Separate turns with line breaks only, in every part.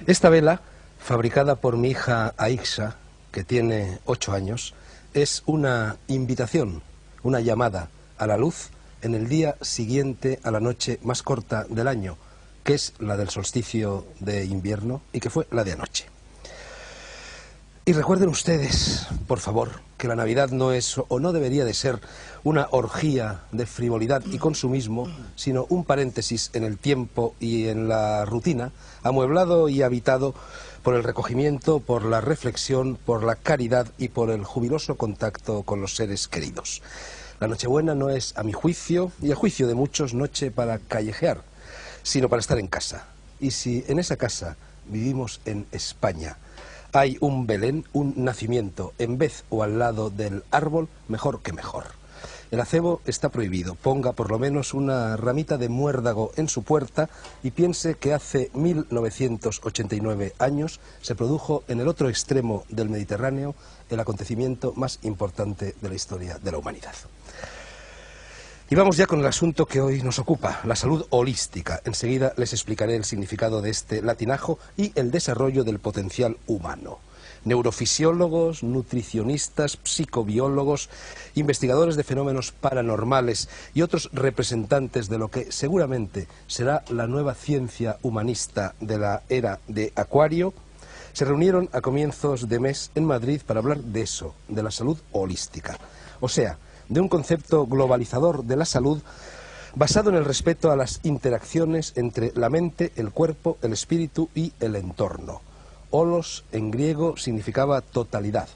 Esta vela, fabricada por mi hija Aixa, que tiene 8 años, es una invitación, una llamada a la luz en el día siguiente a la noche más corta del año, que es la del solsticio de invierno y que fue la de anoche. Y recuerden ustedes, por favor, que la Navidad no es o no debería de ser una orgía de frivolidad y consumismo, sino un paréntesis en el tiempo y en la rutina, amueblado y habitado por el recogimiento, por la reflexión, por la caridad y por el jubiloso contacto con los seres queridos. La Nochebuena no es, a mi juicio, y a juicio de muchos, noche para callejear, sino para estar en casa. Y si en esa casa vivimos en España, hay un Belén, un nacimiento, en vez o al lado del árbol, mejor que mejor. El acebo está prohibido. Ponga por lo menos una ramita de muérdago en su puerta y piense que hace 1989 años se produjo en el otro extremo del Mediterráneo el acontecimiento más importante de la historia de la humanidad. Y vamos ya con el asunto que hoy nos ocupa, la salud holística. Enseguida les explicaré el significado de este latinajo y el desarrollo del potencial humano. Neurofisiólogos, nutricionistas, psicobiólogos, investigadores de fenómenos paranormales y otros representantes de lo que seguramente será la nueva ciencia humanista de la era de Acuario, se reunieron a comienzos de mes en Madrid para hablar de eso, de la salud holística. O sea, de un concepto globalizador de la salud basado en el respeto a las interacciones entre la mente, el cuerpo, el espíritu y el entorno. Holos en griego significaba totalidad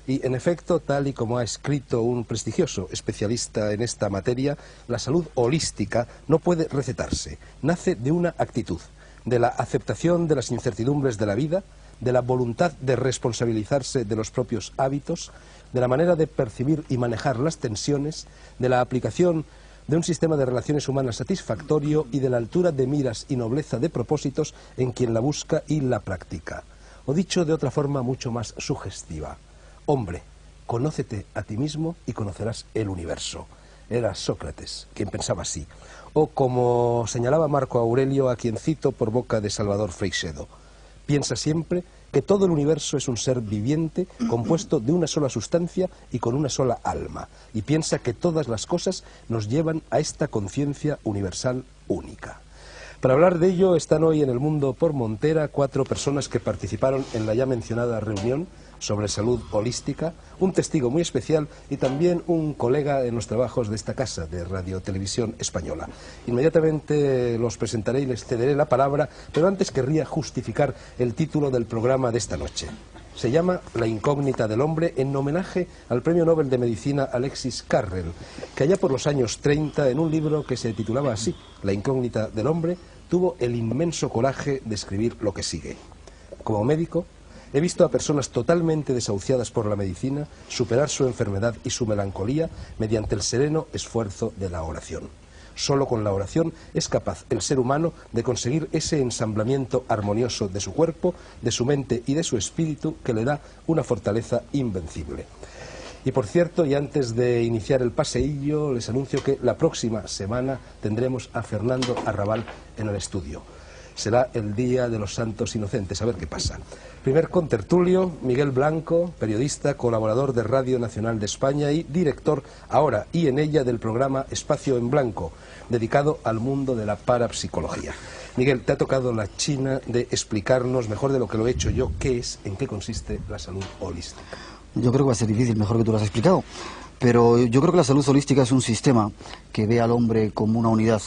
y en efecto, tal y como ha escrito un prestigioso especialista en esta materia, la salud holística no puede recetarse, nace de una actitud, de la aceptación de las incertidumbres de la vida, de la voluntad de responsabilizarse de los propios hábitos, de la manera de percibir y manejar las tensiones, de la aplicación de un sistema de relaciones humanas satisfactorio y de la altura de miras y nobleza de propósitos en quien la busca y la practica. O dicho de otra forma mucho más sugestiva, hombre, conócete a ti mismo y conocerás el universo. Era Sócrates quien pensaba así. O como señalaba Marco Aurelio, a quien cito por boca de Salvador Freixedo, piensa siempre que todo el universo es un ser viviente compuesto de una sola sustancia y con una sola alma, y piensa que todas las cosas nos llevan a esta conciencia universal única. Para hablar de ello están hoy en El Mundo por Montera 4 personas que participaron en la ya mencionada reunión sobre salud holística, un testigo muy especial y también un colega en los trabajos de esta casa de Radio Televisión Española. Inmediatamente los presentaré y les cederé la palabra, pero antes querría justificar el título del programa de esta noche. Se llama La incógnita del hombre, en homenaje al premio Nobel de Medicina Alexis Carrel, que allá por los años 30, en un libro que se titulaba así, La incógnita del hombre, tuvo el inmenso coraje de escribir lo que sigue. Como médico, he visto a personas totalmente desahuciadas por la medicina superar su enfermedad y su melancolía mediante el sereno esfuerzo de la oración. Solo con la oración es capaz el ser humano de conseguir ese ensamblamiento armonioso de su cuerpo, de su mente y de su espíritu que le da una fortaleza invencible. Y por cierto, y antes de iniciar el paseillo, les anuncio que la próxima semana tendremos a Fernando Arrabal en el estudio. Será el Día de los Santos Inocentes, a ver qué pasa. Primer contertulio, Miguel Blanco, periodista, colaborador de Radio Nacional de España y director ahora y en ella del programa Espacio en Blanco, dedicado al mundo de la parapsicología. Miguel, te ha tocado la china de explicarnos, mejor de lo que lo he hecho yo, qué es, en qué consiste la salud holística.
Yo creo que va a ser difícil, mejor que tú lo has explicado. Pero yo creo que la salud holística es un sistema que ve al hombre como una unidad.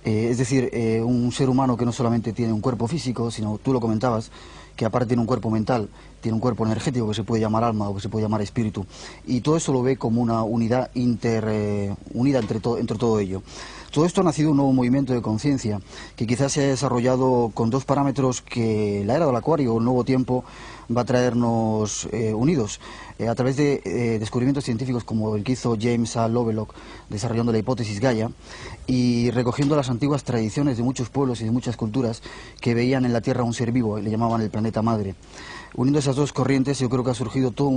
Es decir, un ser humano que no solamente tiene un cuerpo físico, sino, tú lo comentabas, que aparte tiene un cuerpo mental, tiene un cuerpo energético que se puede llamar alma o que se puede llamar espíritu. Y todo eso lo ve como una unidad unida entre todo ello. Todo esto ha nacido un nuevo movimiento de conciencia que quizás se ha desarrollado con 2 parámetros que la era del Acuario, el nuevo tiempo, va a traernos unidos. A través de descubrimientos científicos como el que hizo James A. Lovelock desarrollando la hipótesis Gaia y recogiendo las antiguas tradiciones de muchos pueblos y de muchas culturas que veían en la Tierra un ser vivo y le llamaban el planeta planeta madre. Uniendo esas dos corrientes, yo creo que ha surgido todo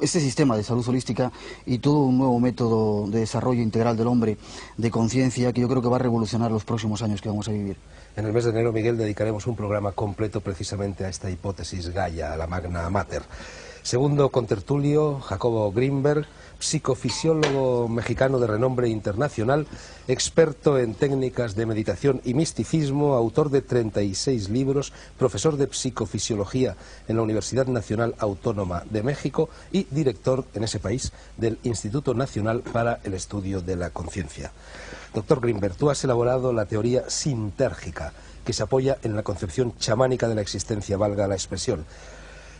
este sistema de salud holística y todo un nuevo método de desarrollo integral del hombre, de conciencia, que yo creo que va a revolucionar los próximos años que vamos a vivir.
En el mes de enero, Miguel, dedicaremos un programa completo precisamente a esta hipótesis Gaia, a la Magna Mater. Segundo contertulio, Jacobo Grinberg, psicofisiólogo mexicano de renombre internacional, experto en técnicas de meditación y misticismo, autor de 36 libros, profesor de psicofisiología en la Universidad Nacional Autónoma de México y director en ese país del Instituto Nacional para el Estudio de la Conciencia. Doctor Grinberg, tú has elaborado la teoría sintérgica, que se apoya en la concepción chamánica de la existencia, valga la expresión,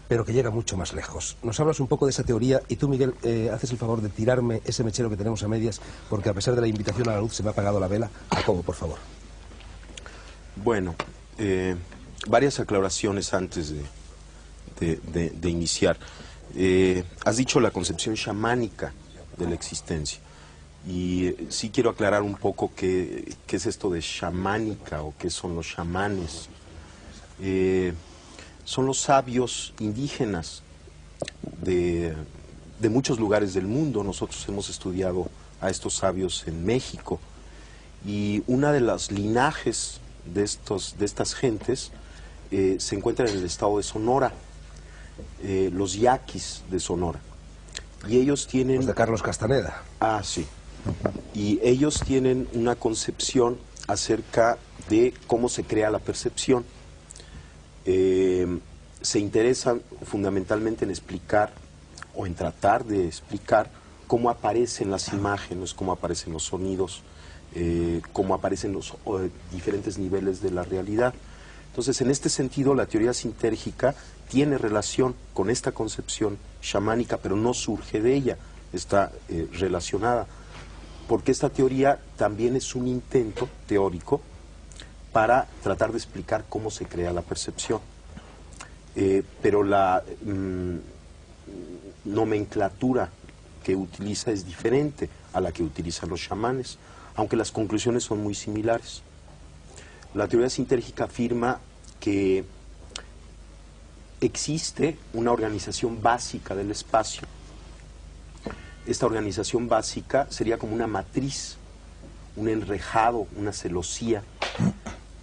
pero que llega mucho más lejos. Nos hablas un poco de esa teoría y tú, Miguel, haces el favor de tirarme ese mechero que tenemos a medias, porque a pesar de la invitación a la luz se me ha apagado la vela. Jacobo, por favor.
Bueno, varias aclaraciones antes de iniciar. Has dicho la concepción chamánica de la existencia. Y sí quiero aclarar un poco qué es esto de chamánica o qué son los chamanes. Son los sabios indígenas de muchos lugares del mundo. Nosotros hemos estudiado a estos sabios en México. Y una de las linajes de estas gentes se encuentra en el estado de Sonora, los yaquis de Sonora. Y ellos tienen...
Los de Carlos Castaneda.
Ah, sí. Y ellos tienen una concepción acerca de cómo se crea la percepción. Se interesan fundamentalmente en explicar o en tratar de explicar cómo aparecen las imágenes, cómo aparecen los sonidos, cómo aparecen los diferentes niveles de la realidad. Entonces, en este sentido, la teoría sintérgica tiene relación con esta concepción chamánica, pero no surge de ella, está relacionada, porque esta teoría también es un intento teórico para tratar de explicar cómo se crea la percepción. Pero la nomenclatura que utiliza es diferente a la que utilizan los chamanes, aunque las conclusiones son muy similares. La teoría sintérgica afirma que existe una organización básica del espacio. Esta organización básica sería como una matriz, un enrejado, una celosía,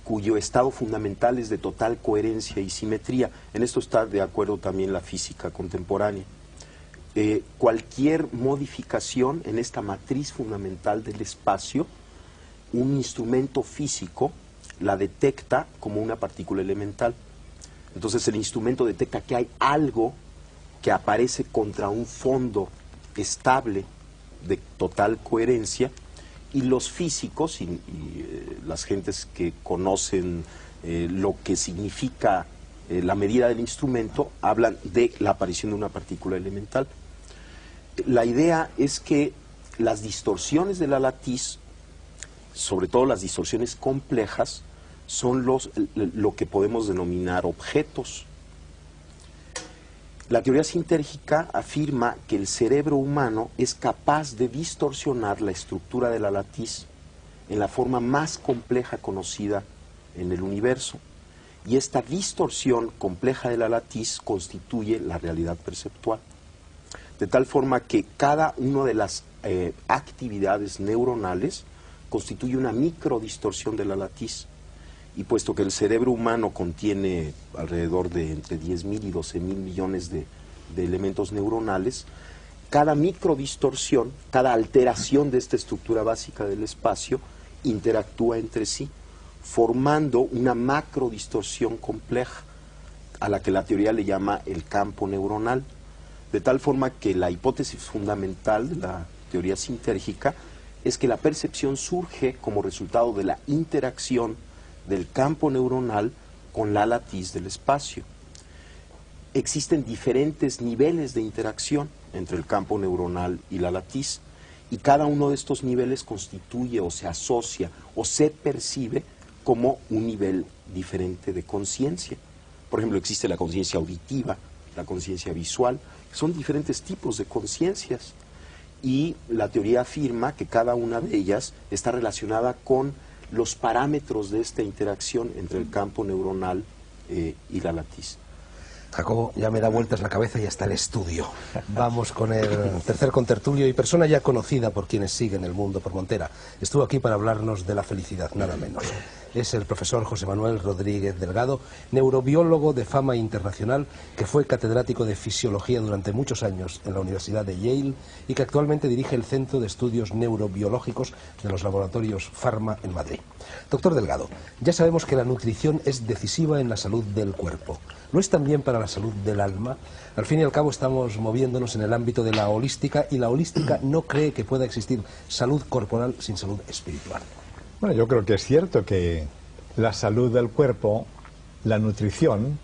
cuyo estado fundamental es de total coherencia y simetría. En esto está de acuerdo también la física contemporánea. Cualquier modificación en esta matriz fundamental del espacio, un instrumento físico la detecta como una partícula elemental. Entonces el instrumento detecta que hay algo que aparece contra un fondo estable de total coherencia, y los físicos y las gentes que conocen lo que significa la medida del instrumento hablan de la aparición de una partícula elemental. La idea es que las distorsiones de la latiz, sobre todo las distorsiones complejas, son lo que podemos denominar objetos. La teoría sintérgica afirma que el cerebro humano es capaz de distorsionar la estructura de la latiz en la forma más compleja conocida en el universo. Y esta distorsión compleja de la latiz constituye la realidad perceptual. De tal forma que cada una de las actividades neuronales constituye una microdistorsión de la latiz. Y puesto que el cerebro humano contiene alrededor de entre 10.000 y 12.000 millones de elementos neuronales, cada microdistorsión, cada alteración de esta estructura básica del espacio interactúa entre sí, formando una macrodistorsión compleja, a la que la teoría le llama el campo neuronal. De tal forma que la hipótesis fundamental de la teoría sintérgica es que la percepción surge como resultado de la interacción del campo neuronal con la latiz del espacio. Existen diferentes niveles de interacción entre el campo neuronal y la latiz, y cada uno de estos niveles constituye o se asocia o se percibe como un nivel diferente de conciencia. Por ejemplo, existe la conciencia auditiva, la conciencia visual, son diferentes tipos de conciencias, y la teoría afirma que cada una de ellas está relacionada con los parámetros de esta interacción entre el campo neuronal y la latiz.
Jacobo, ya me da vueltas la cabeza y hasta el estudio. Vamos con el tercer contertulio y persona ya conocida por quienes siguen el mundo por Montera. Estuvo aquí para hablarnos de la felicidad, nada menos. Es el profesor José Manuel Rodríguez Delgado, neurobiólogo de fama internacional, que fue catedrático de fisiología durante muchos años en la Universidad de Yale y que actualmente dirige el Centro de Estudios Neurobiológicos de los Laboratorios Pharma en Madrid. Doctor Delgado, ya sabemos que la nutrición es decisiva en la salud del cuerpo. ¿Lo es también para la salud del alma? Al fin y al cabo estamos moviéndonos en el ámbito de la holística y la holística no cree que pueda existir salud corporal sin salud espiritual.
Bueno, yo creo que es cierto que la salud del cuerpo, la nutrición,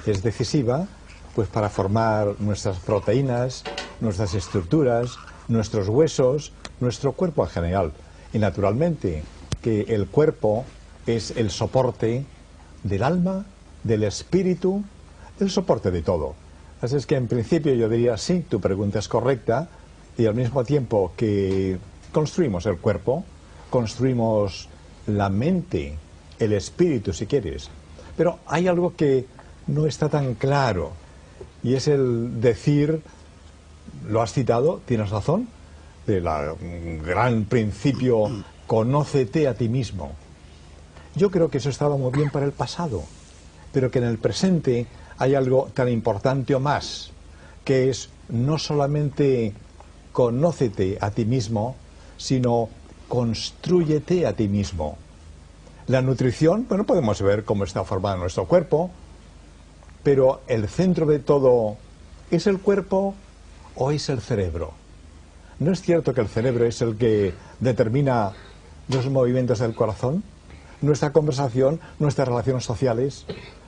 es decisiva pues para formar nuestras proteínas, nuestras estructuras, nuestros huesos, nuestro cuerpo en general. Y naturalmente que el cuerpo es el soporte del alma, del espíritu, el soporte de todo. Así es que en principio yo diría sí, tu pregunta es correcta, y al mismo tiempo que construimos el cuerpo, construimos la mente, el espíritu si quieres. Pero hay algo que no está tan claro, y es el decir, lo has citado, tienes razón, del gran principio, conócete a ti mismo. Yo creo que eso estaba muy bien para el pasado, pero que en el presente hay algo tan importante o más, que es no solamente conócete a ti mismo, sino constrúyete a ti mismo. La nutrición, bueno, podemos ver cómo está formado nuestro cuerpo, pero el centro de todo, ¿es el cuerpo o es el cerebro? ¿No es cierto que el cerebro es el que determina los movimientos del corazón, nuestra conversación, nuestras relaciones sociales?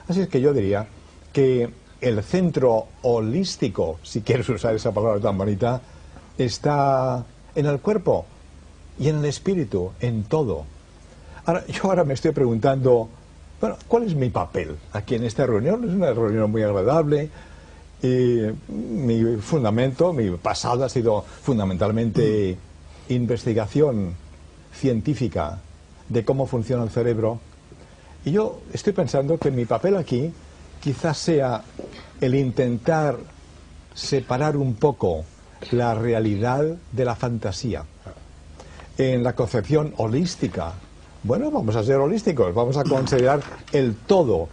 Así es que yo diría que el centro holístico, si quieres usar esa palabra tan bonita, está en el cuerpo y en el espíritu, en todo. Yo ahora me estoy preguntando, bueno, ¿cuál es mi papel aquí en esta reunión? Es una reunión muy agradable y mi fundamento, mi pasado ha sido fundamentalmente investigación científica de cómo funciona el cerebro. Y yo estoy pensando que mi papel aquí quizás sea el intentar separar un poco la realidad de la fantasía. En la concepción holística, bueno, vamos a ser holísticos, vamos a considerar el todo,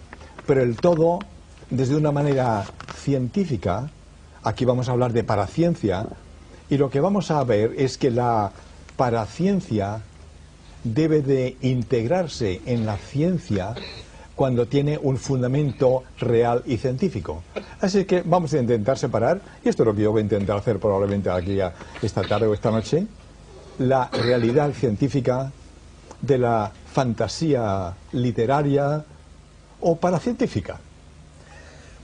pero el todo desde una manera científica. Aquí vamos a hablar de paraciencia, y lo que vamos a ver es que la paraciencia debe de integrarse en la ciencia cuando tiene un fundamento real y científico. Así que vamos a intentar separar, y esto es lo que yo voy a intentar hacer probablemente aquí esta tarde o esta noche, la realidad científica de la fantasía literaria o paracientífica.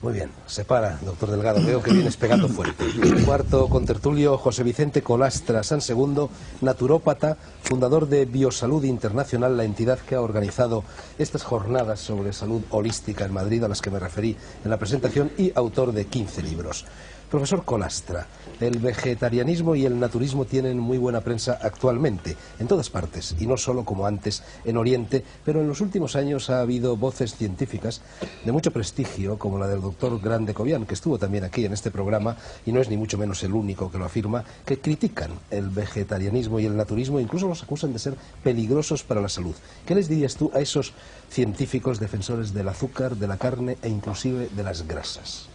Muy bien, separa, doctor Delgado, veo que vienes pegando fuerte. El cuarto contertulio, José Vicente Colastra San Segundo, naturópata, fundador de Biosalud Internacional, la entidad que ha organizado estas jornadas sobre salud holística en Madrid, a las que me referí en la presentación, y autor de 15 libros. Profesor Colastra, el vegetarianismo y el naturismo tienen muy buena prensa actualmente, en todas partes, y no solo como antes en Oriente, pero en los últimos años ha habido voces científicas de mucho prestigio, como la del doctor Grande Cobian, que estuvo también aquí en este programa, y no es ni mucho menos el único que lo afirma, que critican el vegetarianismo y el naturismo, e incluso los acusan de ser peligrosos para la salud. ¿Qué les dirías tú a esos científicos defensores del azúcar, de la carne e inclusive de las grasas?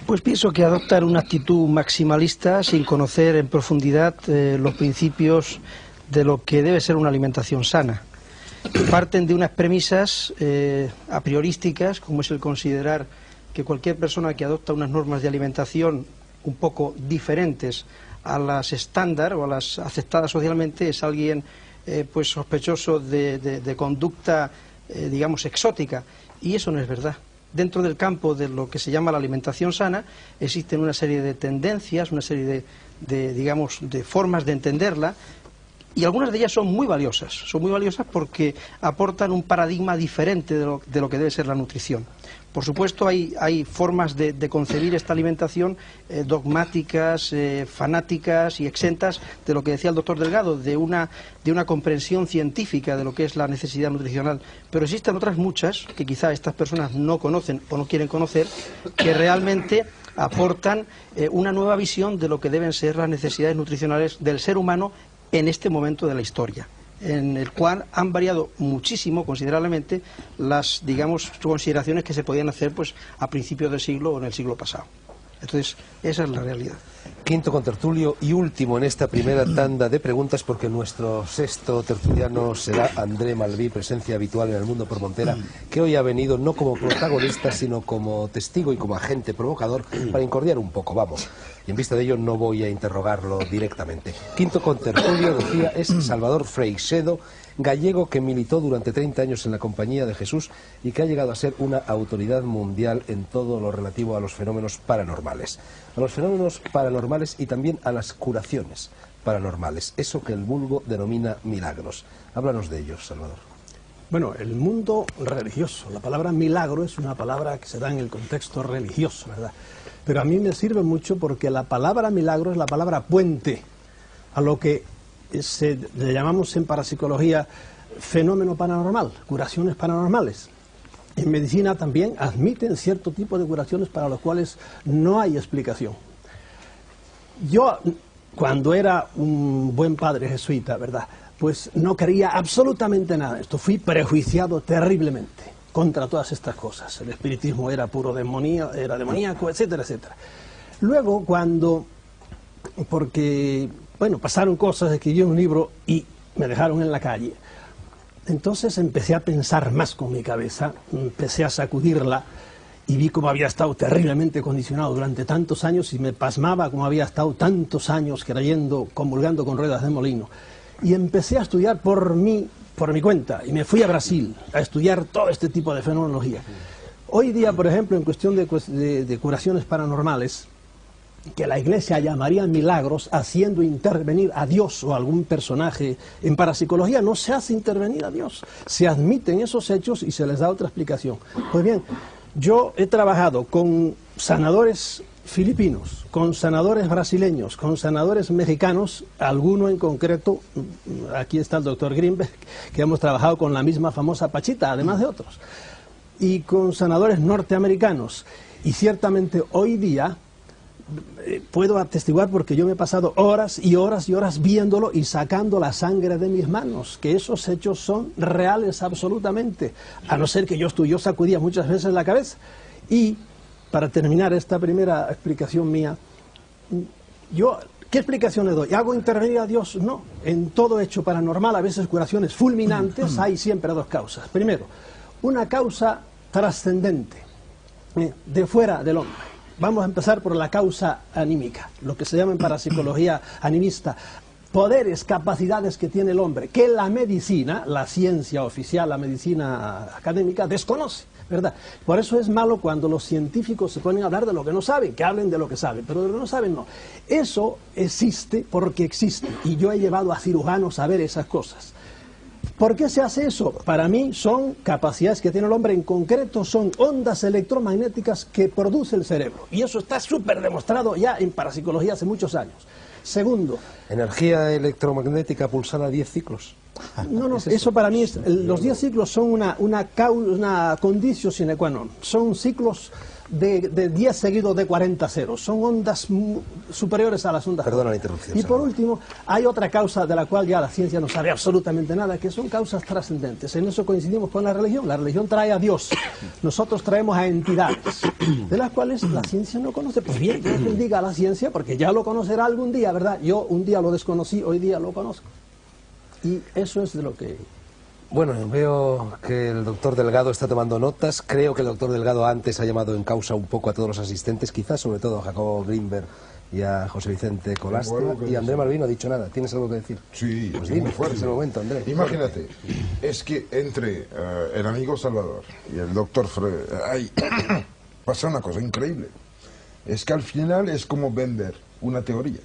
Pues pienso que adoptan una actitud maximalista sin conocer en profundidad los principios de lo que debe ser una alimentación sana. Parten de unas premisas a priorísticas, como es el considerar que cualquier persona que adopta unas normas de alimentación un poco diferentes a las estándar o a las aceptadas socialmente es alguien pues sospechoso de conducta digamos exótica, y eso no es verdad. Dentro del campo de lo que se llama la alimentación sana existen una serie de tendencias, una serie digamos, de formas de entenderla, y algunas de ellas son muy valiosas porque aportan un paradigma diferente de lo que debe ser la nutrición. Por supuesto hay formas de concebir esta alimentación dogmáticas, fanáticas y exentas de lo que decía el doctor Delgado, de una comprensión científica de lo que es la necesidad nutricional, pero existen otras muchas que quizá estas personas no conocen o no quieren conocer, que realmente aportan una nueva visión de lo que deben ser las necesidades nutricionales del ser humano en este momento de la historia, en el cual han variado muchísimo, considerablemente, las, digamos, consideraciones que se podían hacer pues a principios del siglo o en el siglo pasado. Entonces, esa es la realidad.
Quinto contertulio y último en esta primera tanda de preguntas, porque nuestro sexto tertuliano será André Malví, presencia habitual en El Mundo por Montera, que hoy ha venido no como protagonista, sino como testigo y como agente provocador para incordiar un poco, vamos. Y en vista de ello no voy a interrogarlo directamente. Quinto contertulio, decía, es Salvador Freixedo, gallego que militó durante 30 años en la Compañía de Jesús y que ha llegado a ser una autoridad mundial en todo lo relativo a los fenómenos paranormales. A los fenómenos paranormales y también a las curaciones paranormales, eso que el vulgo denomina milagros. Háblanos de ellos, Salvador.
Bueno, el mundo religioso, la palabra milagro es una palabra que se da en el contexto religioso, ¿verdad? Pero a mí me sirve mucho porque la palabra milagro es la palabra puente a lo que le llamamos en parapsicología fenómeno paranormal, curaciones paranormales. En medicina también admiten cierto tipo de curaciones para los cuales no hay explicación. Yo, cuando era un buen padre jesuita, ¿verdad?, pues no creía absolutamente nada de esto. Fui prejuiciado terriblemente contra todas estas cosas. El espiritismo era puro demonio, era demoníaco, etcétera, etcétera. Luego, porque pasaron cosas, escribí un libro y me dejaron en la calle. Entonces empecé a pensar más con mi cabeza, empecé a sacudirla y vi cómo había estado terriblemente condicionado durante tantos años y me pasmaba cómo había estado tantos años creyendo, comulgando con ruedas de molino. Y empecé a estudiar por mi cuenta y me fui a Brasil a estudiar todo este tipo de fenomenología. Hoy día, por ejemplo, en cuestión de curaciones paranormales, que la Iglesia llamaría milagros, haciendo intervenir a Dios o algún personaje, en parapsicología no se hace intervenir a Dios, se admiten esos hechos y se les da otra explicación. Pues bien, yo he trabajado con sanadores filipinos, con sanadores brasileños, con sanadores mexicanos, alguno en concreto, aquí está el doctor Greenberg, que hemos trabajado con la misma famosa Pachita, además de otros, y con sanadores norteamericanos, y ciertamente hoy día puedo atestiguar, porque yo me he pasado horas y horas y horas viéndolo y sacando la sangre de mis manos, que esos hechos son reales absolutamente, a no ser que yo sacudía muchas veces la cabeza. Y para terminar esta primera explicación mía, ¿qué explicación le doy? ¿Hago intervenir a Dios? No. En todo hecho paranormal, a veces curaciones fulminantes, hay siempre dos causas. Primero, una causa trascendente, de fuera del hombre. Vamos a empezar por la causa anímica, lo que se llama en parapsicología animista, poderes, capacidades que tiene el hombre, que la medicina, la ciencia oficial, la medicina académica, desconoce, ¿verdad? Por eso es malo cuando los científicos se ponen a hablar de lo que no saben, que hablen de lo que saben, pero de lo que no saben no. Eso existe porque existe, y yo he llevado a cirujanos a ver esas cosas. ¿Por qué se hace eso? Para mí son capacidades que tiene el hombre, en concreto son ondas electromagnéticas que produce el cerebro. Y eso está súper demostrado ya en parapsicología hace muchos años. Segundo.
¿Energía electromagnética pulsada a 10 ciclos?
No, eso para mí, los 10 ciclos son una condicio sine qua non. Son ciclos de 10 seguidos de 40 ceros. Son ondas superiores a las ondas.
Perdona la interrupción.
Y por último, hay otra causa de la cual ya la ciencia no sabe absolutamente nada, que son causas trascendentes. En eso coincidimos con la religión. La religión trae a Dios. Nosotros traemos a entidades, de las cuales la ciencia no conoce. Pues bien, que bendiga a la ciencia, porque ya lo conocerá algún día, ¿verdad? Yo un día lo desconocí, hoy día lo conozco. Y eso es de lo que...
Bueno, veo que el doctor Delgado está tomando notas. Creo que el doctor Delgado antes ha llamado en causa un poco a todos los asistentes, quizás sobre todo a Jacobo Greenberg y a José Vicente Colastra. Y André Malví no ha dicho nada. ¿Tienes algo que decir?
Sí,
pues dime,
muy fuerte.
es el momento, André.
Imagínate, es que entre el amigo Salvador y el doctor pasa una cosa increíble. Es que al final es como vender una teoría.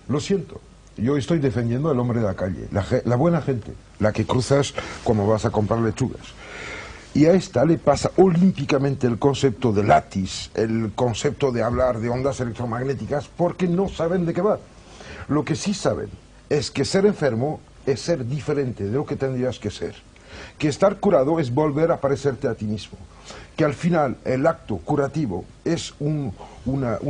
Lo siento, Yo estoy defendiendo al hombre de la calle, la buena gente, la que cruzas como vas a comprar lechugas. Y a esta le pasa olímpicamente el concepto de látiz, el concepto de hablar de ondas electromagnéticas, porque no saben de qué va. Lo que sí saben es que ser enfermo es ser diferente de lo que tendrías que ser. Que estar curado es volver a parecerte a ti mismo. Que al final el acto curativo es una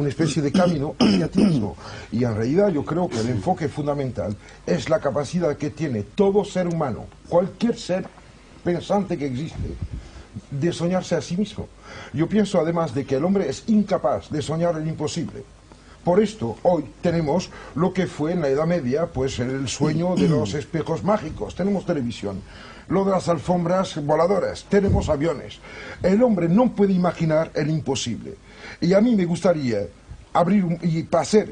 especie de camino hacia ti mismo. Y en realidad yo creo que el enfoque fundamental es la capacidad que tiene todo ser humano, cualquier ser pensante que existe, de soñarse a sí mismo. Yo pienso además de que el hombre es incapaz de soñar el imposible. Por esto hoy tenemos lo que fue en la Edad Media, pues el sueño de los espejos mágicos. Tenemos televisión, lo de las alfombras voladoras, tenemos aviones. El hombre no puede imaginar el imposible. Y a mí me gustaría abrir y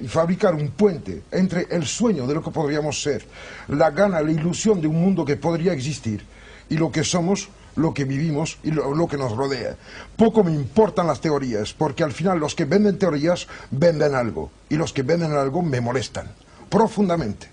fabricar un puente entre el sueño de lo que podríamos ser, la gana, la ilusión de un mundo que podría existir, y lo que somos, lo que vivimos y lo que nos rodea. Poco me importan las teorías, porque al final los que venden teorías venden algo, y los que venden algo me molestan profundamente.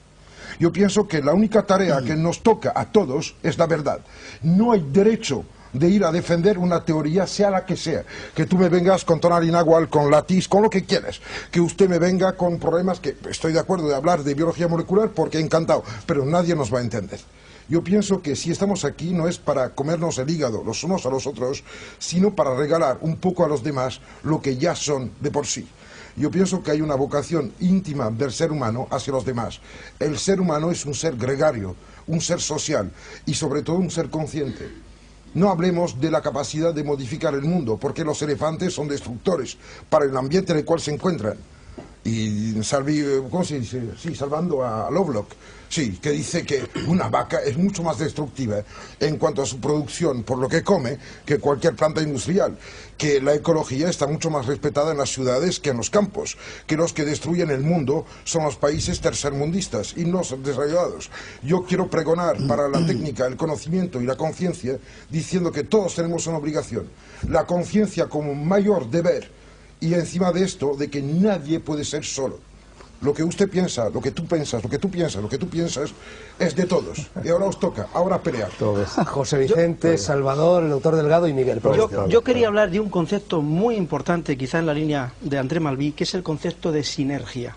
Yo pienso que la única tarea que nos toca a todos es la verdad. No hay derecho de ir a defender una teoría, sea la que sea. Que tú me vengas con tonal inagual, con latiz, con lo que quieras. Que usted me venga con problemas que estoy de acuerdo de hablar de biología molecular porque encantado, pero nadie nos va a entender. Yo pienso que si estamos aquí no es para comernos el hígado los unos a los otros, sino para regalar un poco a los demás lo que ya son de por sí. Yo pienso que hay una vocación íntima del ser humano hacia los demás. El ser humano es un ser gregario, un ser social y sobre todo un ser consciente. No hablemos de la capacidad de modificar el mundo, porque los elefantes son destructores para el ambiente en el cual se encuentran. Y ¿cómo se dice? Sí, salvando a Lovelock, sí, que dice que una vaca es mucho más destructiva en cuanto a su producción por lo que come que cualquier planta industrial, que la ecología está mucho más respetada en las ciudades que en los campos, que los que destruyen el mundo son los países tercermundistas y no son desarrollados. Yo quiero pregonar para la técnica, el conocimiento y la conciencia, diciendo que todos tenemos una obligación, la conciencia como mayor deber. Y encima de esto, de que nadie puede ser solo. Lo que usted piensa, lo que tú piensas, lo que tú piensas, lo que tú piensas, es de todos. Y ahora os toca, ahora pelear.
José Vicente, Salvador, el doctor Delgado y Miguel.
Yo quería hablar de un concepto muy importante, quizá en la línea de André Malví, que es el concepto de sinergia.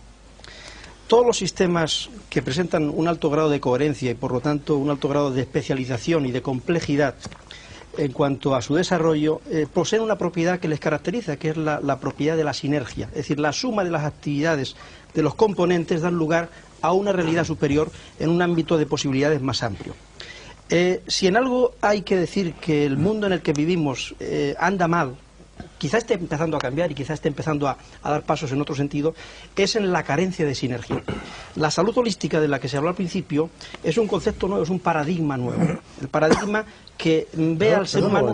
Todos los sistemas que presentan un alto grado de coherencia y por lo tanto un alto grado de especialización y de complejidad en cuanto a su desarrollo, poseen una propiedad que les caracteriza, que es la propiedad de la sinergia. Es decir, la suma de las actividades de los componentes dan lugar a una realidad superior en un ámbito de posibilidades más amplio. Si en algo hay que decir que el mundo en el que vivimos anda mal, quizá esté empezando a cambiar y quizá esté empezando a dar pasos en otro sentido, es en la carencia de sinergia. La salud holística de la que se habló al principio es un concepto nuevo, es un paradigma nuevo. El paradigma que ve al ser humano...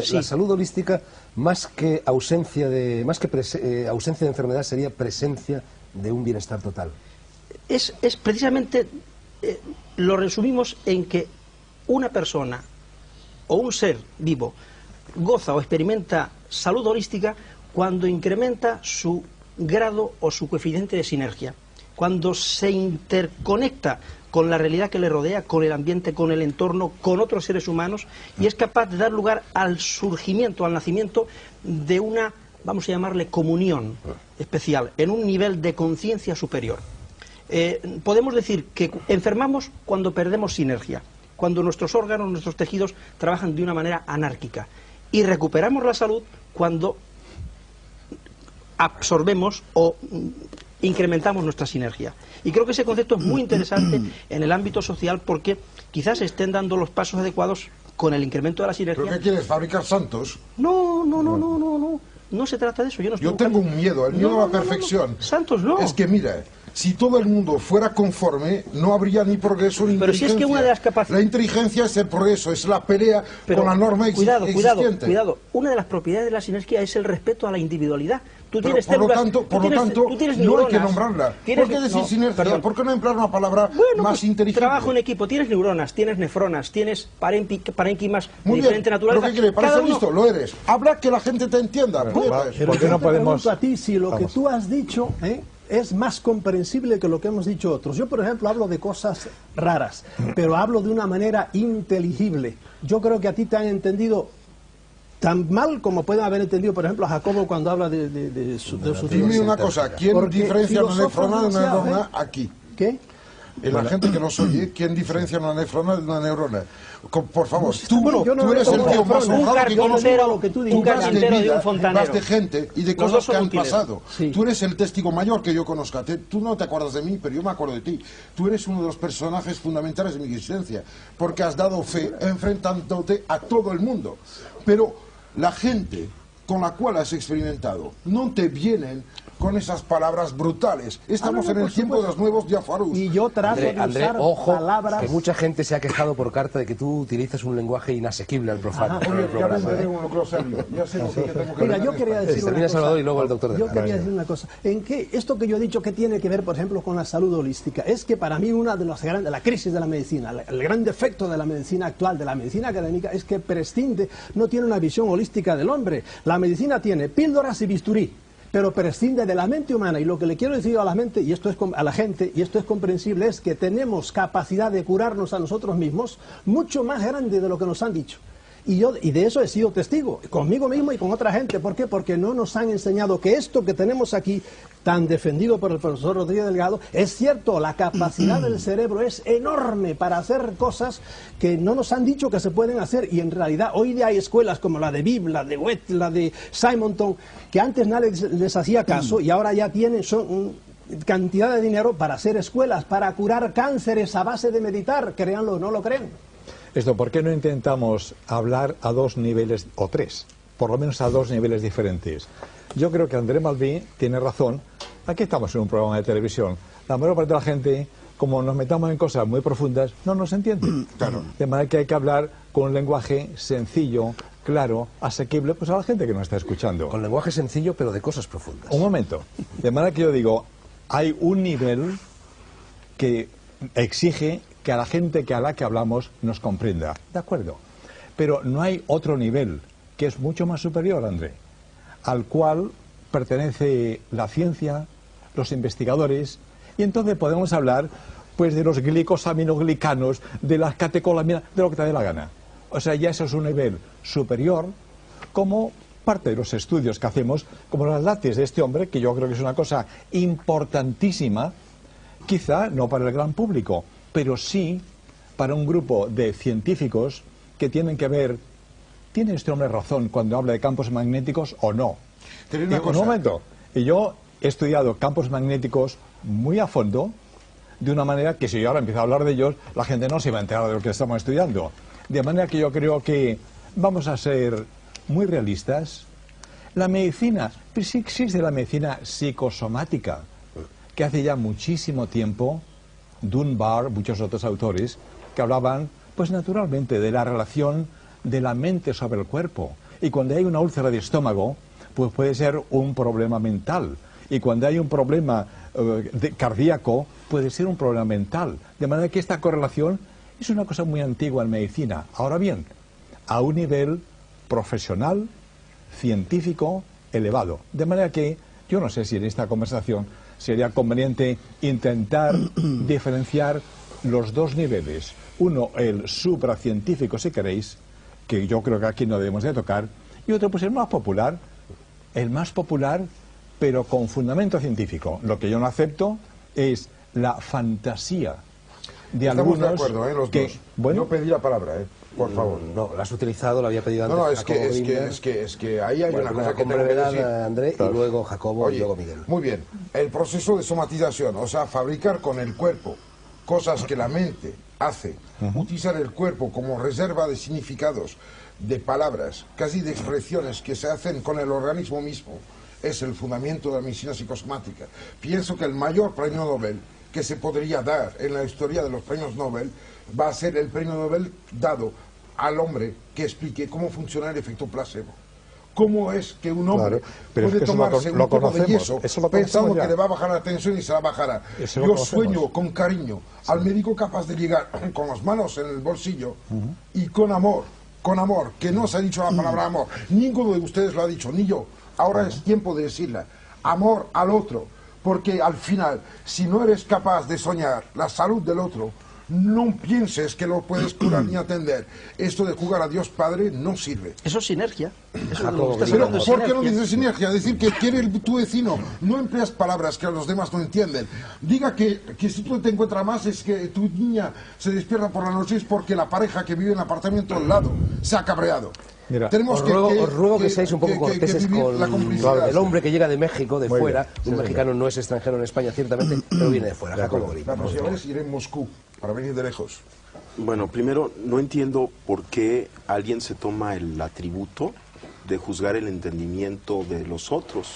Sí. La salud holística, más que ausencia de enfermedad, sería presencia de un bienestar total.
Es precisamente, lo resumimos en que una persona o un ser vivo goza o experimenta salud holística cuando incrementa su grado o su coeficiente de sinergia, cuando se interconecta con la realidad que le rodea, con el ambiente, con el entorno, con otros seres humanos, y es capaz de dar lugar al surgimiento, al nacimiento de una, vamos a llamarle, comunión especial, en un nivel de conciencia superior. Podemos decir que enfermamos cuando perdemos sinergia, cuando nuestros órganos, nuestros tejidos trabajan de una manera anárquica, y recuperamos la salud cuando absorbemos o incrementamos nuestra sinergia. Y creo que ese concepto es muy interesante en el ámbito social porque quizás se estén dando los pasos adecuados con el incremento de la sinergia.
¿Pero qué quieres, fabricar santos?
No se trata de eso.
Yo tengo un miedo, el miedo a la perfección.
Santos no.
Es que mira, si todo el mundo fuera conforme, no habría ni progreso ni inteligencia.
Pero si es que una de las capacidades...
La inteligencia es el progreso, es la pelea con la norma existente.
Cuidado. Una de las propiedades de la sinergia es el respeto a la individualidad. Tú tienes
por lo tanto, no hay que nombrarla. ¿Por qué decir sinergia? ¿Por qué no emplear una palabra más inteligente?
Trabajo en equipo. Tienes neuronas, tienes nefronas, tienes parénquimas de diferente naturaleza.
¿Pero qué quieres? Para ser listo, lo eres. Habla que la gente te entienda.
Pero yo te pregunto a ti si lo que tú has dicho es más comprensible que lo que hemos dicho otros. Yo, por ejemplo, hablo de cosas raras, pero hablo de una manera inteligible. Yo creo que a ti te han entendido tan mal como pueden haber entendido, por ejemplo, a Jacobo cuando habla de sus
Dime una cosa, ¿quién
Porque
diferencia una
filósofos
nefrona de una
demasiado,
neurona aquí?
¿Qué?
En la gente que nos oye, ¿quién diferencia una nefrona de una neurona? Por favor,
Bueno, yo no
tú eres el
veo
tío más
un
honrado que conozco.
carpintero, lo que tú digas.
Tú vas de
carpintero y
vida,
un fontanero.
vas de gente y de
Los dos
cosas
son
que han
útiles.
pasado.
Sí.
Tú eres el testigo mayor que yo conozca. Tú no te acuerdas de mí, pero yo me acuerdo de ti. Tú eres uno de los personajes fundamentales de mi existencia, porque has dado fe enfrentándote a todo el mundo. Pero la gente con la cual has experimentado no te vienen con esas palabras brutales. Estamos en el tiempo de los nuevos diafarús.
Y yo trato de
André,
usar
ojo,
palabras...
que mucha gente se ha quejado por carta de que tú utilizas un lenguaje inasequible al profano en el
Oye, ya
programa.
vendré un glosario. Ya sé lo que tengo que
Mira,
leer
yo
en
quería
español.
decir una
Termina
cosa.
Salvador y luego el doctor de
Yo
Paz.
quería decir una cosa. ¿En qué esto que yo he dicho que tiene que ver, por ejemplo, con la salud holística? Es que para mí una de las grandes, la crisis de la medicina, el gran defecto de la medicina actual, de la medicina académica, es que prescinde, no tiene una visión holística del hombre. La medicina tiene píldoras y bisturí, pero prescinde de la mente humana. Y lo que le quiero decir a la mente, y esto es a la gente, y esto es comprensible, es que tenemos capacidad de curarnos a nosotros mismos mucho más grande de lo que nos han dicho. Y de eso he sido testigo, conmigo mismo y con otra gente. ¿Por qué? Porque no nos han enseñado que esto que tenemos aquí, tan defendido por el profesor Rodríguez Delgado, es cierto, la capacidad del cerebro es enorme para hacer cosas que no nos han dicho que se pueden hacer. Y en realidad hoy día hay escuelas como la de Bibb, la de Wett, la de Simonton, que antes nadie les hacía caso y ahora ya tienen cantidad de dinero para hacer escuelas, para curar cánceres a base de meditar, créanlo o no lo creen.
Esto, ¿por qué no intentamos hablar a dos niveles, o tres, por lo menos a dos niveles diferentes? Yo creo que André Malví tiene razón. Aquí estamos en un programa de televisión. La mayor parte de la gente, como nos metamos en cosas muy profundas, no nos entiende.
Claro.
De manera que hay que hablar con un lenguaje sencillo, claro, asequible, pues a la gente que nos está escuchando.
Con lenguaje sencillo, pero de cosas profundas.
Un momento. De manera que yo digo, hay un nivel que exige que a la gente a la que hablamos nos comprenda. De acuerdo. Pero no hay otro nivel que es mucho más superior, André, al cual pertenece la ciencia, los investigadores, y entonces podemos hablar pues de los glicosaminoglicanos, de las catecolaminas, de lo que te dé la gana. O sea, ya eso es un nivel superior, como parte de los estudios que hacemos, como las látex de este hombre, que yo creo que es una cosa importantísima, quizá no para el gran público, pero sí para un grupo de científicos que tienen que ver, ¿tiene este hombre razón cuando habla de campos magnéticos o no? Un momento, y yo he estudiado campos magnéticos muy a fondo, de una manera que si yo ahora empiezo a hablar de ellos, la gente no se va a enterar de lo que estamos estudiando. De manera que yo creo que vamos a ser muy realistas. La medicina, pues sí existe la medicina psicosomática, que hace ya muchísimo tiempo, Dunbar, muchos otros autores, que hablaban, pues naturalmente, de la relación de la mente sobre el cuerpo. Y cuando hay una úlcera de estómago, pues puede ser un problema mental. Y cuando hay un problema cardíaco, puede ser un problema mental. De manera que esta correlación es una cosa muy antigua en medicina. Ahora bien, a un nivel profesional, científico, elevado. De manera que yo no sé si en esta conversación sería conveniente intentar diferenciar los dos niveles. Uno, el supracientífico, si queréis, que yo creo que aquí no debemos de tocar, y otro, pues el más popular, pero con fundamento científico. Lo que yo no acepto es la fantasía de
Estamos
algunos
de acuerdo, los
que,
dos.
bueno,
No pedí la palabra, por favor.
No, la has utilizado, la había pedido antes.
No,
Jacobo
es que ahí hay
Bueno,
una cosa que
con
tengo que
brevedad,
decir.
André, y luego Jacobo y
Oye,
luego Miguel.
muy bien. El proceso de somatización, o sea, fabricar con el cuerpo cosas que la mente hace, utilizar el cuerpo como reserva de significados, de palabras, casi de expresiones que se hacen con el organismo mismo, es el fundamento de la medicina psicosomática. Pienso que el mayor premio Nobel que se podría dar en la historia de los premios Nobel va a ser el premio Nobel dado al hombre que explique cómo funciona el efecto placebo. ¿Cómo es que un hombre
pero
puede
es que
tomarse un poco de yeso
eso lo
pensando
conocemos ya.
que le va a bajar la tensión y se la bajará?
Eso lo
Yo
conocemos.
sueño con cariño al médico capaz de llegar con las manos en el bolsillo y con amor, que no se ha dicho la palabra amor. Ninguno de ustedes lo ha dicho, ni yo. Ahora es tiempo de decirla. Amor al otro. Porque al final, si no eres capaz de soñar la salud del otro, no pienses que lo puedes curar ni atender. Esto de jugar a Dios Padre no sirve.
Eso es sinergia. Eso
Jacobo,
estás
Pero
hablando de
¿por qué no
sinergia.
dices sinergia? Decir que quiere tu vecino. No empleas palabras que los demás no entienden. Diga que si tú te encuentras más es que tu niña se despierta por la noche es porque la pareja que vive en el apartamento al lado se ha cabreado.
Mira,
Tenemos
Os ruego que seáis un poco corteses
vivir
con
la complicidad.
el hombre que llega de México, de
Muy
fuera.
bien, sí,
Un
señor.
mexicano no es extranjero en España, ciertamente, pero viene de fuera. Jacobo Gris.
La próxima vez iré en Moscú para venir de lejos.
Bueno, primero, no entiendo por qué alguien se toma el atributo de juzgar el entendimiento de los otros.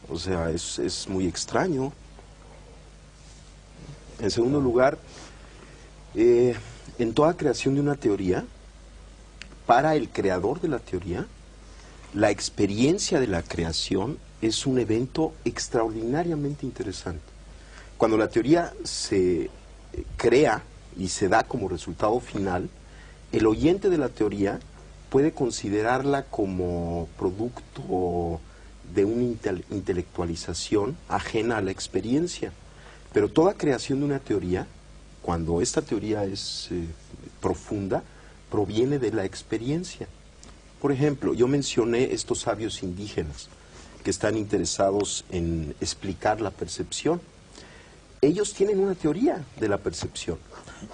O sea, es muy extraño. En segundo lugar, en toda creación de una teoría, para el creador de la teoría, la experiencia de la creación es un evento extraordinariamente interesante. Cuando la teoría se crea y se da como resultado final, el oyente de la teoría puede considerarla como producto de una intelectualización ajena a la experiencia. Pero toda creación de una teoría, cuando esta teoría es profunda, proviene de la experiencia. Por ejemplo, yo mencioné estos sabios indígenas que están interesados en explicar la percepción. Ellos tienen una teoría de la percepción,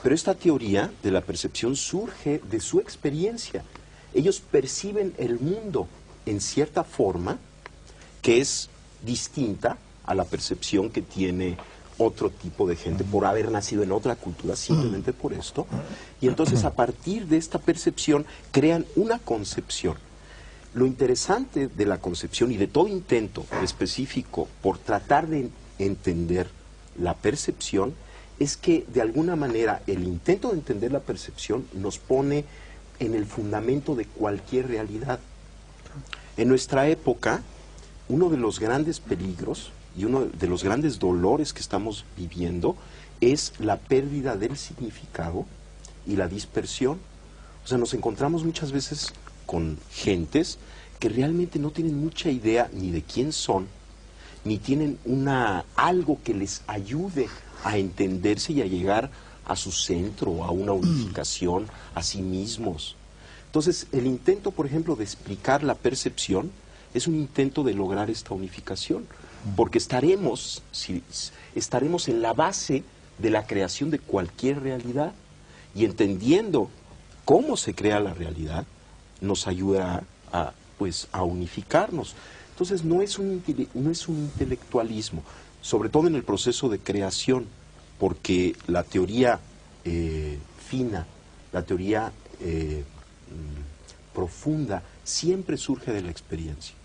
pero esta teoría de la percepción surge de su experiencia. Ellos perciben el mundo en cierta forma que es distinta a la percepción que tiene otro tipo de gente por haber nacido en otra cultura, simplemente por esto. Y entonces a partir de esta percepción crean una concepción. Lo interesante de la concepción y de todo intento específico por tratar de entender la percepción es que de alguna manera el intento de entender la percepción nos pone en el fundamento de cualquier realidad. En nuestra época, uno de los grandes peligros y uno de los grandes dolores que estamos viviendo es la pérdida del significado y la dispersión. O sea, nos encontramos muchas veces con gentes que realmente no tienen mucha idea ni de quién son, ni tienen algo que les ayude a entenderse y a llegar a su centro, a una unificación, a sí mismos. Entonces, el intento, por ejemplo, de explicar la percepción es un intento de lograr esta unificación, porque estaremos en la base de la creación de cualquier realidad, y entendiendo cómo se crea la realidad, nos ayuda a unificarnos. Entonces, no es un intelectualismo, sobre todo en el proceso de creación, porque la teoría fina, la teoría profunda, siempre surge de la experiencia.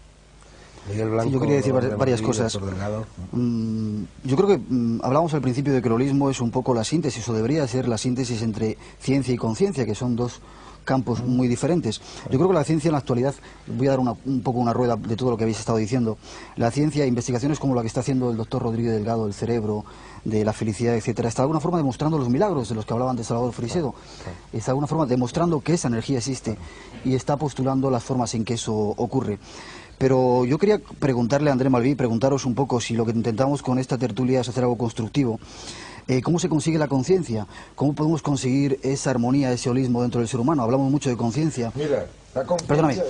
Miguel Blanco,
Sí, yo quería decir varias cosas. Yo creo que hablábamos al principio de que el holismo es un poco la síntesis, o debería ser la síntesis entre ciencia y conciencia, que son dos campos muy diferentes. Yo creo que la ciencia en la actualidad, voy a dar un poco una rueda de todo lo que habéis estado diciendo, la ciencia, investigaciones como la que está haciendo el doctor Rodríguez Delgado, del cerebro, de la felicidad, etcétera, está de alguna forma demostrando los milagros de los que hablaban de Salvador Frisedo, está de alguna forma demostrando que esa energía existe y está postulando las formas en que eso ocurre. Pero yo quería preguntarle a André Malví, preguntaros un poco si lo que intentamos con esta tertulia es hacer algo constructivo. ¿Cómo se consigue la conciencia? ¿Cómo podemos conseguir esa armonía, ese holismo dentro del ser humano? Hablamos mucho de conciencia.
Mira, la conciencia
Perdóname,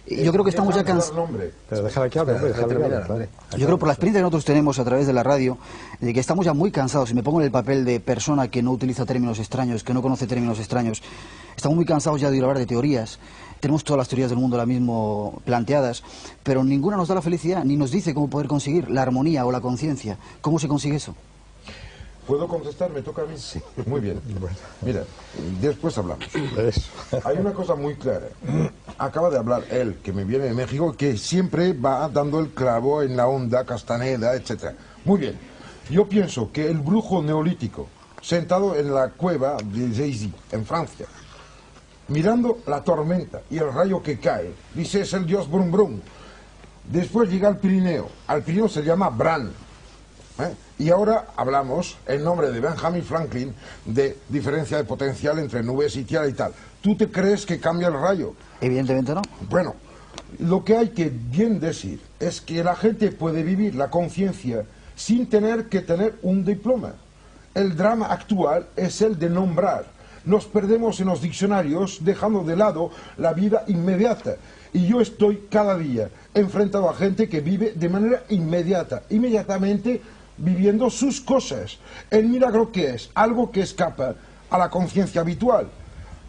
yo creo que estamos ya cansados.
Pero déjala que hable, hombre, déjala que hable, claro.
Yo creo por la experiencia que nosotros tenemos a través de la radio, de que estamos ya muy cansados, y me pongo en el papel de persona que no utiliza términos extraños, que no conoce términos extraños, estamos muy cansados ya de hablar de teorías. Tenemos todas las teorías del mundo ahora mismo planteadas, pero ninguna nos da la felicidad, ni nos dice cómo poder conseguir la armonía o la conciencia. ¿Cómo se consigue eso?
¿Puedo contestar? ¿Me toca a mí? Sí. Muy bien. Mira, después hablamos.
Eso.
Hay una cosa muy clara. Acaba de hablar él, que me viene de México, que siempre va dando el clavo en la onda, Castaneda, etc. Muy bien. Yo pienso que el brujo neolítico, sentado en la cueva de Jay-Z, en Francia, mirando la tormenta y el rayo que cae, dice, es el dios Brum Brum. Después llega al Pirineo. Al Pirineo se llama Bran. Y ahora hablamos, en nombre de Benjamin Franklin, de diferencia de potencial entre nubes y tierra y tal. ¿Tú te crees que cambia el rayo?
Evidentemente no.
Bueno, Lo que hay que bien decir es que la gente puede vivir la conciencia sin tener que tener un diploma. El drama actual es el de nombrar. Nos perdemos en los diccionarios dejando de lado la vida inmediata. Y yo estoy cada día enfrentado a gente que vive de manera inmediata, inmediatamente viviendo sus cosas. El milagro, ¿qué es? Algo que escapa a la conciencia habitual.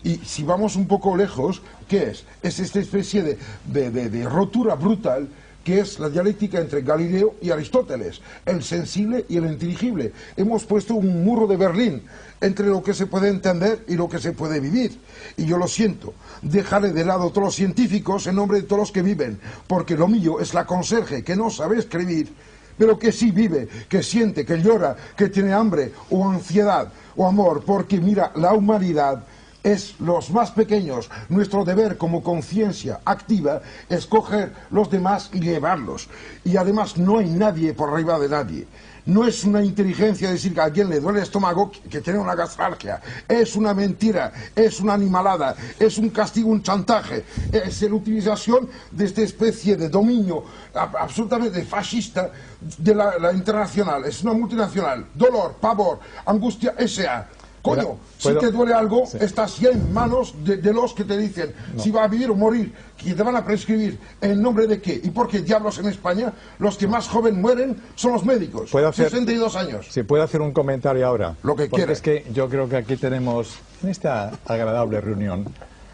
Y si vamos un poco lejos, ¿qué es? Es esta especie de rotura brutal que es la dialéctica entre Galileo y Aristóteles, el sensible y el inteligible. Hemos puesto un muro de Berlín entre lo que se puede entender y lo que se puede vivir. Y yo lo siento, dejaré de lado a todos los científicos en nombre de todos los que viven, porque lo mío es la conserje que no sabe escribir, pero que sí vive, que siente, que llora, que tiene hambre o ansiedad o amor, porque mira, la humanidad es los más pequeños. Nuestro deber como conciencia activa es coger los demás y llevarlos. Y además no hay nadie por arriba de nadie. No es una inteligencia decir que a alguien le duele el estómago que tiene una gastralgia. Es una mentira, es una animalada, es un castigo, un chantaje. Es la utilización de esta especie de dominio absolutamente fascista de la internacional. Es una multinacional. Dolor, pavor, angustia, S.A. Coño, si te duele algo, sí, estás ya en manos de los que te dicen si va a vivir o morir, que te van a prescribir en nombre de qué. ¿Y por qué diablos en España los que más joven mueren son los médicos? 62 años.
Si puedo hacer un comentario ahora.
Lo que
porque
quieras.
Es que yo creo que aquí tenemos, en esta agradable reunión,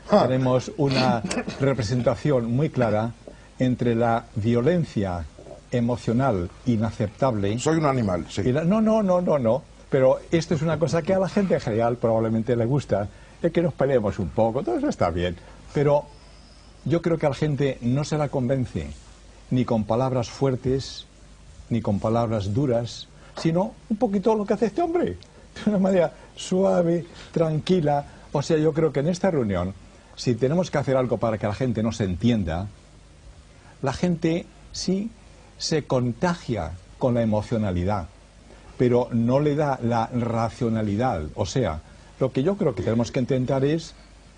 tenemos una representación muy clara entre la violencia emocional inaceptable.
Soy un animal, sí.
Y no. Pero esto es una cosa que a la gente en general probablemente le gusta, es que nos peleemos un poco, todo eso está bien. Pero yo creo que a la gente no se la convence ni con palabras fuertes, ni con palabras duras, sino un poquito lo que hace este hombre, de una manera suave, tranquila. O sea, yo creo que en esta reunión, si tenemos que hacer algo para que la gente nos entienda, la gente sí se contagia con la emocionalidad, pero no le da la racionalidad. O sea, lo que yo creo que tenemos que intentar es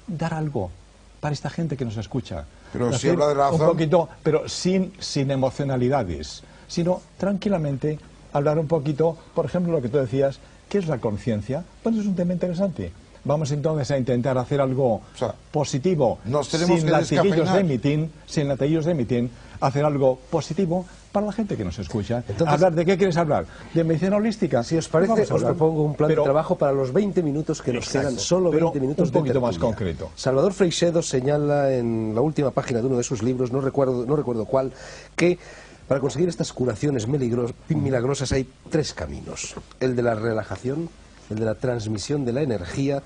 dar algo para esta gente que nos escucha.
Pero si habla de razón...
Un poquito, pero sin emocionalidades, sino tranquilamente hablar un poquito, por ejemplo, lo que tú decías, ¿qué es la conciencia? Pues es un tema interesante. Vamos entonces a intentar hacer algo positivo, sin latiguillos de mitin, hacer algo positivo para la gente que nos escucha. Entonces, hablar de qué quieres hablar, de medicina holística.
Si os parece, os propongo un plan de trabajo para los 20 minutos que nos quedan, solo 20 minutos
un poquito más concreto.
Salvador Freixedo señala en la última página de uno de sus libros, no recuerdo cuál, que para conseguir estas curaciones milagrosas hay 3 caminos: el de la relajación, el de la transmisión de la energía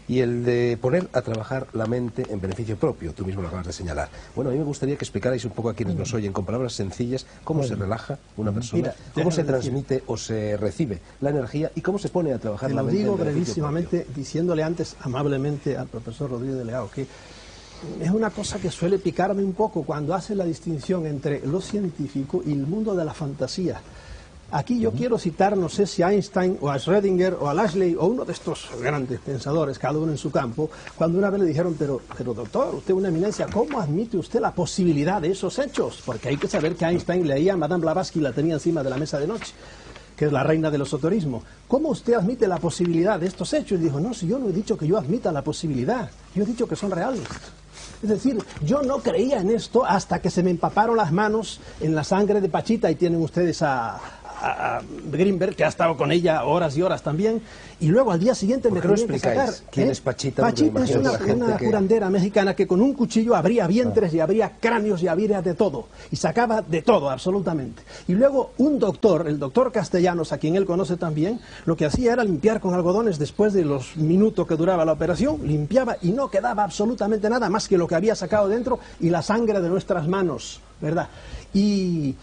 y el de poner a trabajar la mente en beneficio propio. Tú mismo lo acabas de señalar. Bueno, a mí me gustaría que explicarais un poco a quienes nos oyen, con palabras sencillas, cómo se relaja una persona, cómo se transmite o se recibe la energía y cómo se pone a trabajar la mente.
Te lo digo brevísimamente, diciéndole antes amablemente al profesor Rodríguez de Leao que es una cosa que suele picarme un poco cuando hace la distinción entre lo científico y el mundo de la fantasía. Aquí yo quiero citar, no sé si a Einstein o a Schrödinger o a Lashley o uno de estos grandes pensadores, cada uno en su campo, cuando una vez le dijeron, pero doctor, usted es una eminencia, ¿cómo admite usted la posibilidad de esos hechos? Porque hay que saber que Einstein leía a Madame Blavatsky, la tenía encima de la mesa de noche, que es la reina del esoterismo. ¿Cómo usted admite la posibilidad de estos hechos? Y dijo, no, si yo no he dicho que yo admita la posibilidad, yo he dicho que son reales. Es decir, yo no creía en esto hasta que se me empaparon las manos en la sangre de Pachita, y tienen ustedes a Greenberg, que ha estado con ella horas y horas también, y luego al día siguiente me tenían que sacar.
¿Quién es Pachita?
Pachita es una curandera mexicana que con un cuchillo abría vientres y abría cráneos y abría de todo, y sacaba de todo, absolutamente. Y luego un doctor, el doctor Castellanos, a quien él conoce también, lo que hacía era limpiar con algodones después de los minutos que duraba la operación, limpiaba y no quedaba absolutamente nada más que lo que había sacado dentro y la sangre de nuestras manos, ¿verdad? Y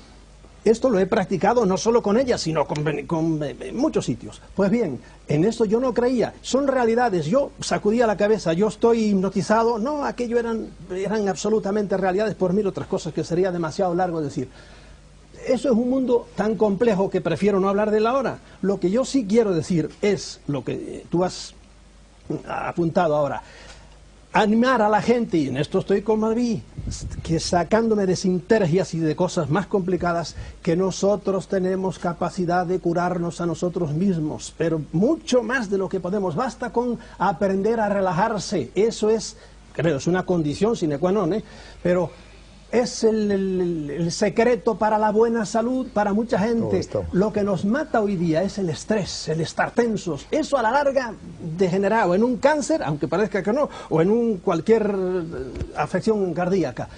esto lo he practicado no solo con ella, sino con muchos sitios. Pues bien, en esto yo no creía. Son realidades. Yo sacudía la cabeza, yo estoy hipnotizado. No, aquello eran absolutamente realidades, por mil otras cosas que sería demasiado largo decir. Eso es un mundo tan complejo que prefiero no hablar de él ahora. Lo que yo sí quiero decir es lo que tú has apuntado ahora. animar a la gente, y en esto estoy con Madrid, que sacándome de sintergias y de cosas más complicadas, que nosotros tenemos capacidad de curarnos a nosotros mismos, pero mucho más de lo que podemos. Basta con aprender a relajarse. Eso es, creo, es una condición sine qua non, pero es el secreto para la buena salud para mucha gente. Lo que nos mata hoy día es el estrés, el estar tensos. Eso a la larga degenera o en un cáncer, aunque parezca que no, o en cualquier afección cardíaca.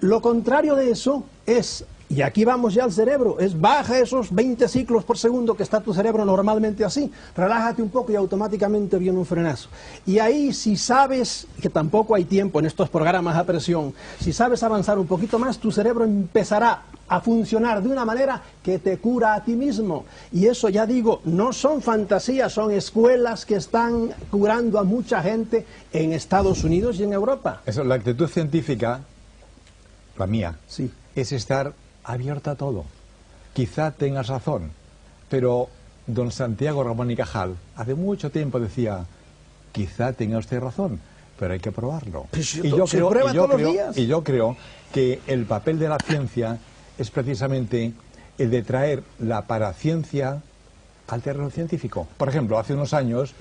Lo contrario de eso es, y aquí vamos ya al cerebro, es baja esos 20 ciclos por segundo que está tu cerebro normalmente así, relájate un poco y automáticamente viene un frenazo. Y ahí, si sabes, que tampoco hay tiempo en estos programas a presión, si sabes avanzar un poquito más, tu cerebro empezará a funcionar de una manera que te cura a ti mismo. Y eso, ya digo, no son fantasías, son escuelas que están curando a mucha gente en Estados Unidos y en Europa.
Eso, la actitud científica, la mía,
sí,
es estar abierta a todo. Quizá tengas razón, pero don Santiago Ramón y Cajal hace mucho tiempo decía, quizá tenga usted razón, pero hay que probarlo. Y yo creo que el papel de la ciencia es precisamente el de traer la paraciencia al terreno científico. Por ejemplo, hace unos años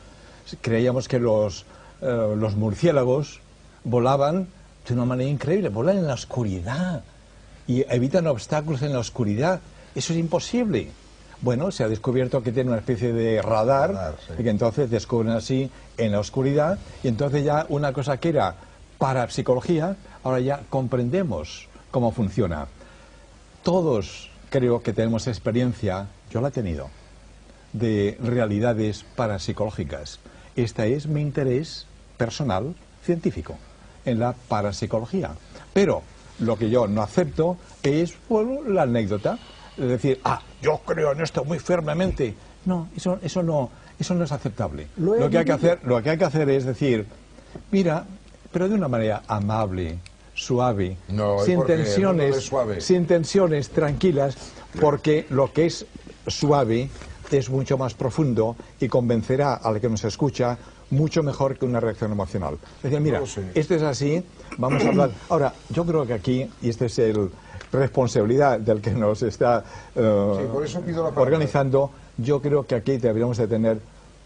creíamos que los murciélagos volaban de una manera increíble, volan en la oscuridad y evitan obstáculos en la oscuridad. Eso es imposible. Bueno, se ha descubierto que tiene una especie de radar sí, y que entonces descubren así en la oscuridad, y entonces ya una cosa que era parapsicología, ahora ya comprendemos cómo funciona. Todos creo que tenemos experiencia, yo la he tenido, de realidades parapsicológicas. Este es mi interés personal científico en la parapsicología. Pero lo que yo no acepto es, bueno, la anécdota. Es decir, yo creo en esto muy firmemente. No, eso no es aceptable. Lo que hay que hacer es decir, mira, pero de una manera amable, suave, sin tensiones, tranquilas, porque lo que es suave es mucho más profundo y convencerá al que nos escucha mucho mejor que una reacción emocional. Es decir, mira, esto es así, vamos a hablar. Ahora, yo creo que aquí, y esta es responsabilidad del que nos está
por eso pido la
organizando, yo creo que aquí deberíamos de tener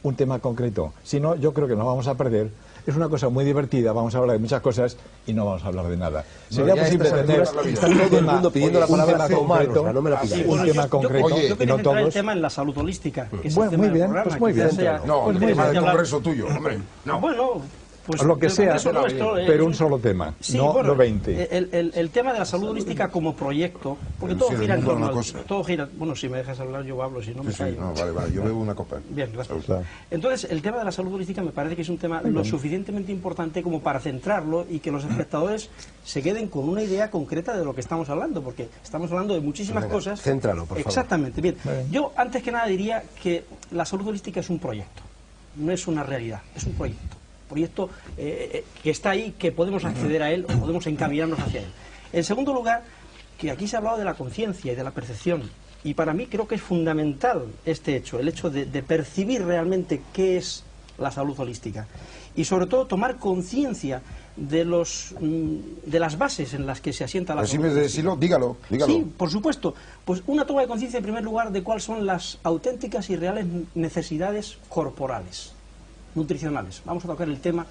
un tema concreto. Si no, yo creo que nos vamos a perder. Es una cosa muy divertida, vamos a hablar de muchas cosas y no vamos a hablar de nada. Sería posible tener
todo el mundo pidiendo la palabra concreto, no me la pidáis.
Un tema concreto,
yo quería centrar el tema en la salud holística.
Bueno, muy bien, pues muy bien.
No, el tema del congreso tuyo, hombre.
No. Bueno, pues
lo que sea,
nuestro,
pero un solo tema, sí, no 20.
El tema de la salud holística como proyecto, porque todo gira en torno a... Todo gira, bueno, si me dejas hablar yo hablo, si no me callo.
No, vale, yo bebo una copa.
Bien, gracias. Claro. Entonces, el tema de la salud holística me parece que es un tema lo suficientemente importante como para centrarlo y que los espectadores se queden con una idea concreta de lo que estamos hablando, porque estamos hablando de muchísimas cosas.
Céntralo, por favor.
Exactamente, bien. Yo, antes que nada, diría que la salud holística es un proyecto, no es una realidad, es un proyecto que está ahí, que podemos acceder a él o podemos encaminarnos hacia él. En segundo lugar, que aquí se ha hablado de la conciencia y de la percepción, y para mí creo que es fundamental este hecho, el hecho de percibir realmente qué es la salud holística y sobre todo tomar conciencia de las bases en las que se asienta la salud holística.
Decirlo, dígalo.
Sí, por supuesto. Pues una toma de conciencia en primer lugar de cuáles son las auténticas y reales necesidades corporales, nutricionales. Vamos a tocar el tema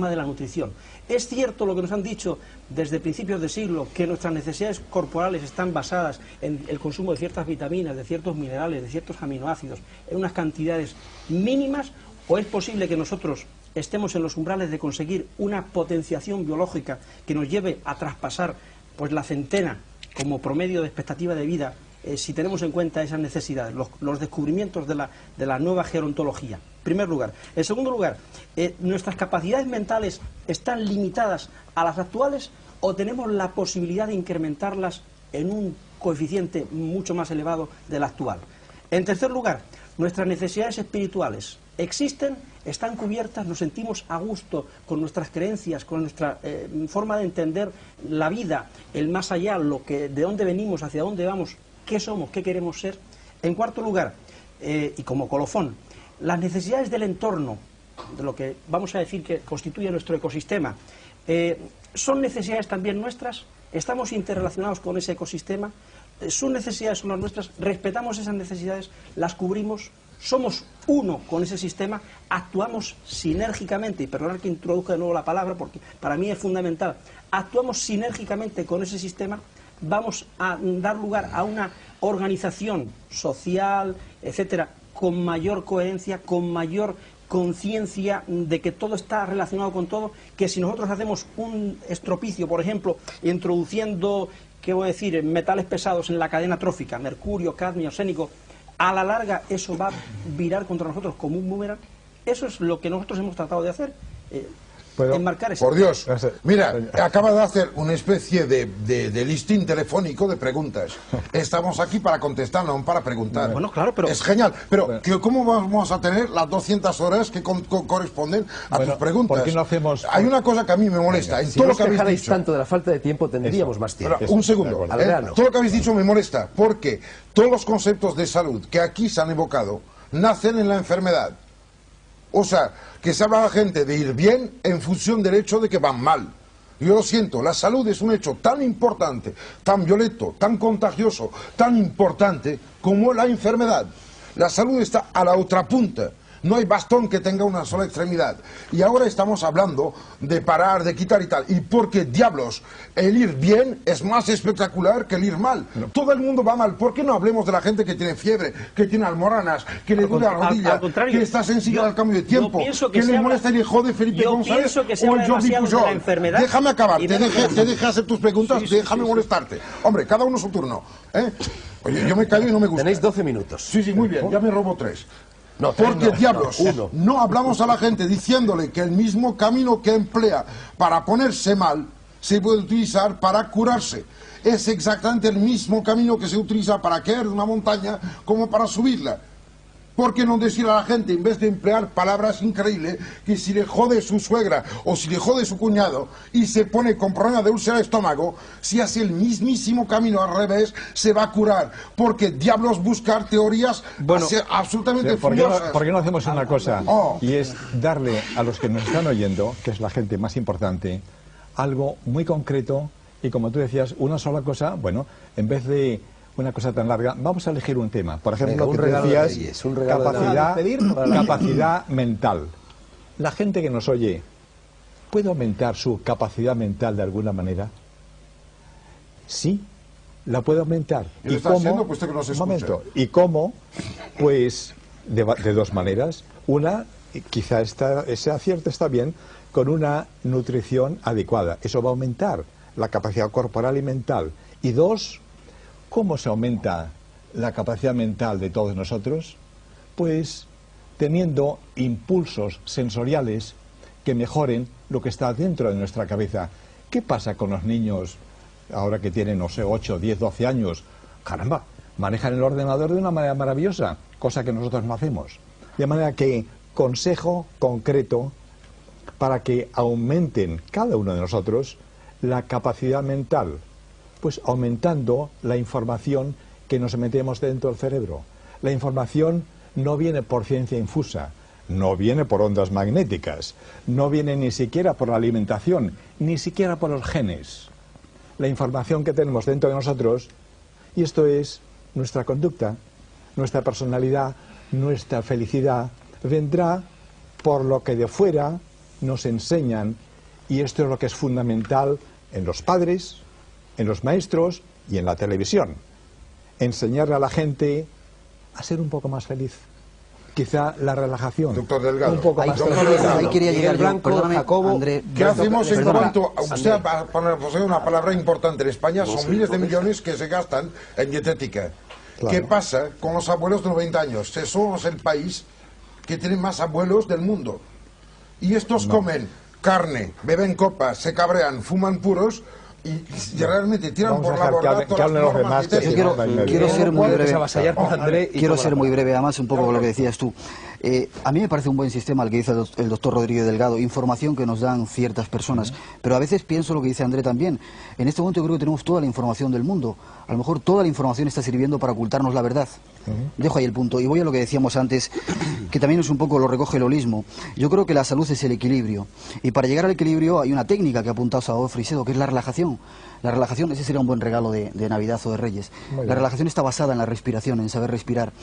de la nutrición. Es cierto lo que nos han dicho desde principios de siglo, que nuestras necesidades corporales están basadas en el consumo de ciertas vitaminas, de ciertos minerales, de ciertos aminoácidos, en unas cantidades mínimas, o es posible que nosotros estemos en los umbrales de conseguir una potenciación biológica que nos lleve a traspasar pues la centena como promedio de expectativa de vida, si tenemos en cuenta esas necesidades, los descubrimientos de la nueva gerontología. En primer lugar. En segundo lugar, ¿nuestras capacidades mentales están limitadas a las actuales o tenemos la posibilidad de incrementarlas en un coeficiente mucho más elevado del actual? En tercer lugar, ¿nuestras necesidades espirituales existen, están cubiertas, nos sentimos a gusto con nuestras creencias, con nuestra forma de entender la vida, el más allá, de dónde venimos, hacia dónde vamos, qué somos, qué queremos ser? En cuarto lugar, y como colofón, las necesidades del entorno, de lo que vamos a decir que constituye nuestro ecosistema, ¿son necesidades también nuestras? ¿Estamos interrelacionados con ese ecosistema? ¿Sus necesidades son las nuestras? ¿Respetamos esas necesidades? ¿Las cubrimos? ¿Somos uno con ese sistema? ¿Actuamos sinérgicamente? Y perdonad que introduzca de nuevo la palabra porque para mí es fundamental. ¿Actuamos sinérgicamente con ese sistema? ¿Vamos a dar lugar a una organización social, etcétera, con mayor coherencia, con mayor conciencia de que todo está relacionado con todo? Que si nosotros hacemos un estropicio, por ejemplo, introduciendo, ¿qué voy a decir?, metales pesados en la cadena trófica, mercurio, cadmio, arsénico, a la larga eso va a virar contra nosotros como un boomerang. Eso es lo que nosotros hemos tratado de hacer, enmarcar ese...
Por Dios, mira, acaba de hacer una especie de listín telefónico de preguntas. Estamos aquí para contestar, no para preguntar.
Bueno, claro, pero...
Es genial, pero ¿cómo vamos a tener las 200 horas que corresponden a tus preguntas?
¿Por qué no hacemos...?
Hay una cosa que a mí me molesta. En todo lo que habéis dicho...
tanto de la falta de tiempo, tendríamos más tiempo.
Ahora, un segundo. Todo lo que habéis dicho me molesta, porque todos los conceptos de salud que aquí se han evocado nacen en la enfermedad. O sea, que se habla a la gente de ir bien en función del hecho de que van mal. Yo lo siento, la salud es un hecho tan importante, tan violento, tan contagioso, tan importante como la enfermedad. La salud está a la otra punta. No hay bastón que tenga una sola extremidad. Y ahora estamos hablando de parar, de quitar y tal. ¿Y por qué diablos? El ir bien es más espectacular que el ir mal. Todo el mundo va mal. ¿Por qué no hablemos de la gente que tiene fiebre, que tiene almoranas, que le duele la rodilla, que está sensible al cambio de tiempo, que le molesta el hijo de Felipe González o el Jordi Pujol? Déjame acabar, te deje hacer tus preguntas, déjame molestarte. Hombre, cada uno su turno. Oye, yo me callo y no me gusta.
Tenéis 12 minutos.
Sí, muy bien, ya me robo 3.
No,
porque
no,
diablos, no hablamos a la gente diciéndole que el mismo camino que emplea para ponerse mal se puede utilizar para curarse. Es exactamente el mismo camino que se utiliza para caer de una montaña como para subirla. ¿Por qué no decir a la gente, en vez de emplear palabras increíbles, que si le jode su suegra o si le jode su cuñado y se pone con problema de úlcera de estómago, si hace el mismísimo camino al revés, se va a curar? Porque diablos buscar teorías absolutamente furiosas.
¿Por qué no hacemos una cosa? Y es darle a los que nos están oyendo, que es la gente más importante, algo muy concreto y, como tú decías, una sola cosa. Bueno, en vez de una cosa tan larga, vamos a elegir un tema. Por ejemplo,
un
que
regalo
decías,
de Reyes, un regalo
capacidad mental. La gente que nos oye, ¿puede aumentar su capacidad mental de alguna manera? Sí, la puede aumentar.
¿Y cómo? Haciendo, puesto que no se escucha.
Un momento. ¿Y cómo? Pues de dos maneras. Una, quizá ese acierto está bien, con una nutrición adecuada. Eso va a aumentar la capacidad corporal y mental. Y dos, ¿cómo se aumenta la capacidad mental de todos nosotros? Pues teniendo impulsos sensoriales que mejoren lo que está dentro de nuestra cabeza. ¿Qué pasa con los niños ahora que tienen, no sé, 8, 10, 12 años? Caramba, manejan el ordenador de una manera maravillosa, cosa que nosotros no hacemos. De manera que consejo concreto para que aumenten cada uno de nosotros la capacidad mental, pues aumentando la información que nos metemos dentro del cerebro. La información no viene por ciencia infusa, no viene por ondas magnéticas, no viene ni siquiera por la alimentación, ni siquiera por los genes. La información que tenemos dentro de nosotros, y esto es nuestra conducta, nuestra personalidad, nuestra felicidad, vendrá por lo que de fuera nos enseñan, y esto es lo que es fundamental en los padres, en los maestros y en la televisión. Enseñarle a la gente a ser un poco más feliz. Quizá la relajación.
Doctor Delgado.
Un poco más
Ahí quería llegar yo. Perdóname,
Jacobo,
André.
¿Qué hacemos en
Perdona.
cuanto a usted para poner una palabra importante? En España son miles de millones que se gastan en dietética.
Claro.
¿Qué pasa con los abuelos de 90 años? Somos el país que tiene más abuelos del mundo. Y estos comen carne, beben copas, se cabrean, fuman puros, y realmente tiran
Vamos a
por la
dejar que
borda
hablen-
todas
que hablen
las
los
normas
demás,
y
que
tal.
si
Yo
no, no hay medio.
quiero ser muy breve.
Avasallar por André y
Quiero
toma
ser
la
muy
palabra.
breve, además un poco con lo que decías tú. A mí me parece un buen sistema el que dice el doctor Rodríguez Delgado, información que nos dan ciertas personas, pero a veces pienso lo que dice André también. En este momento yo creo que tenemos toda la información del mundo. A lo mejor toda la información está sirviendo para ocultarnos la verdad. Dejo ahí el punto y voy a lo que decíamos antes, que también es un poco lo recoge el holismo. Yo creo que la salud es el equilibrio, y para llegar al equilibrio hay una técnica que ha apuntado Salvador Frisedo, que es la relajación. La relajación, ese sería un buen regalo de Navidad o de Reyes. La relajación está basada en la respiración, en saber respirar.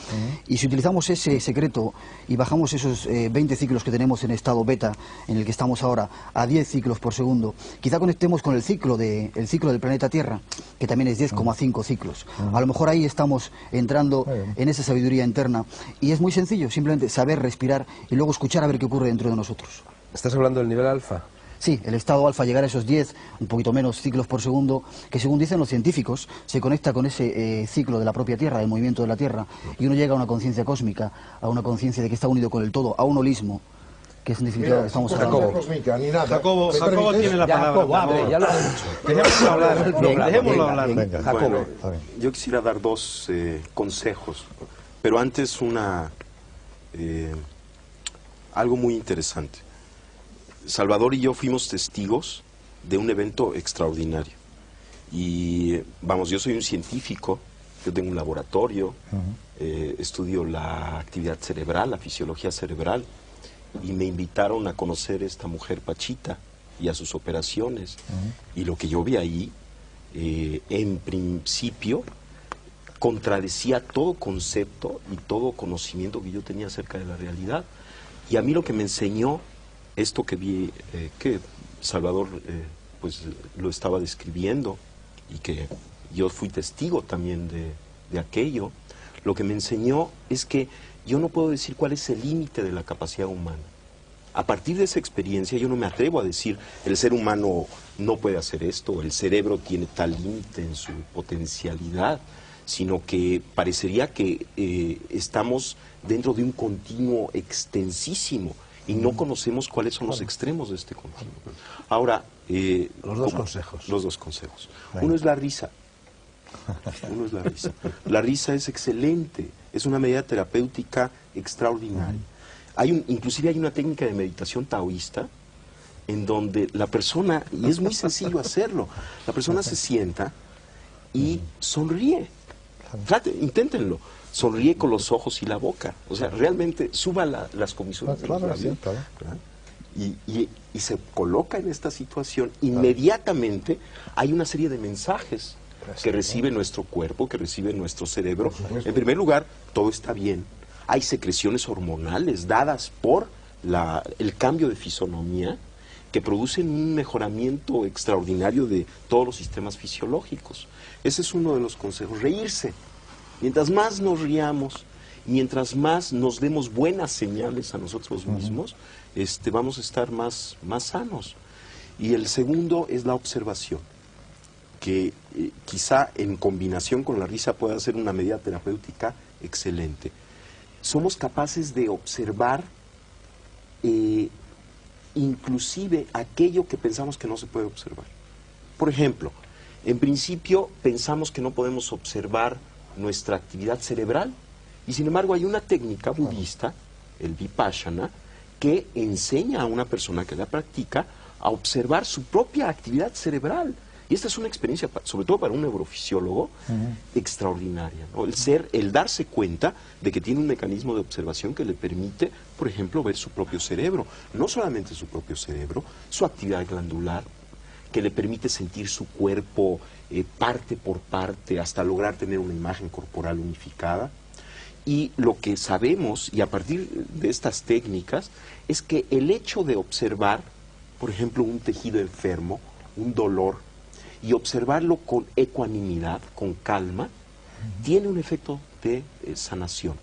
Y si utilizamos ese secreto y bajamos esos 20 ciclos que tenemos en estado beta, en el que estamos ahora, a 10 ciclos por segundo, quizá conectemos con el ciclo del planeta Tierra, que también es 10,5 ciclos. A lo mejor ahí estamos entrando en esa sabiduría interna. Y es muy sencillo, simplemente saber respirar y luego escuchar a ver qué ocurre dentro de nosotros.
¿Estás hablando del nivel alfa?
Sí, el estado alfa, llegar a esos 10, un poquito menos ciclos por segundo, que según dicen los científicos, se conecta con ese ciclo de la propia Tierra, del movimiento de la Tierra, y uno llega a una conciencia cósmica, a una conciencia de que está unido con el todo, a un holismo, que es en definitiva lo que estamos hablando.
Jacobo tiene la palabra.
Jacobo, André, ya lo has dicho. Dejémoslo hablar.
Dejémoslo hablar.
Venga,
Jacobo.
bueno, a ver.
Yo quisiera dar dos consejos, pero antes algo muy interesante. Salvador y yo fuimos testigos de un evento extraordinario. Y vamos, yo soy un científico, yo tengo un laboratorio, estudio la actividad cerebral, la fisiología cerebral, y me invitaron a conocer a esta mujer Pachita y a sus operaciones. Y lo que yo vi ahí, en principio, contradecía todo concepto y todo conocimiento que yo tenía acerca de la realidad. Y a mí lo que me enseñó esto que vi, que Salvador pues lo estaba describiendo y que yo fui testigo también de aquello, lo que me enseñó es que yo no puedo decir cuál es el límite de la capacidad humana. A partir de esa experiencia yo no me atrevo a decir el ser humano no puede hacer esto, o el cerebro tiene tal límite en su potencialidad, sino que parecería que estamos dentro de un continuo extensísimo y no conocemos cuáles son los extremos de este continuo. Ahora,
Los dos consejos.
Los dos consejos. Uno es la risa. Uno es la risa. La risa es excelente, es una medida terapéutica extraordinaria. Inclusive hay una técnica de meditación taoísta en donde la persona, y es muy sencillo hacerlo, la persona se sienta y sonríe. Inténtenlo. Sonríe con los ojos y la boca. O sea, realmente suba las comisuras de los labios, ¿verdad? Y se coloca en esta situación. Inmediatamente hay una serie de mensajes que recibe nuestro cuerpo, que recibe nuestro cerebro. En primer lugar, todo está bien. Hay secreciones hormonales dadas por el cambio de fisonomía que producen un mejoramiento extraordinario de todos los sistemas fisiológicos. Ese es uno de los consejos. Reírse. Mientras más nos riamos, mientras más nos demos buenas señales a nosotros mismos, vamos a estar más sanos. Y el segundo es la observación, que quizá en combinación con la risa pueda ser una medida terapéutica excelente. Somos capaces de observar inclusive aquello que pensamos que no se puede observar. Por ejemplo, en principio pensamos que no podemos observar nuestra actividad cerebral, y sin embargo hay una técnica budista, el Vipassana, que enseña a una persona que la practica a observar su propia actividad cerebral. Y esta es una experiencia, sobre todo para un neurofisiólogo, extraordinaria, ¿no? El darse cuenta de que tiene un mecanismo de observación que le permite, por ejemplo, ver su propio cerebro. No solamente su propio cerebro, su actividad glandular, que le permite sentir su cuerpo parte por parte hasta lograr tener una imagen corporal unificada. Y lo que sabemos, y a partir de estas técnicas, es que el hecho de observar, por ejemplo, un tejido enfermo, un dolor, y observarlo con ecuanimidad, con calma, tiene un efecto de sanación.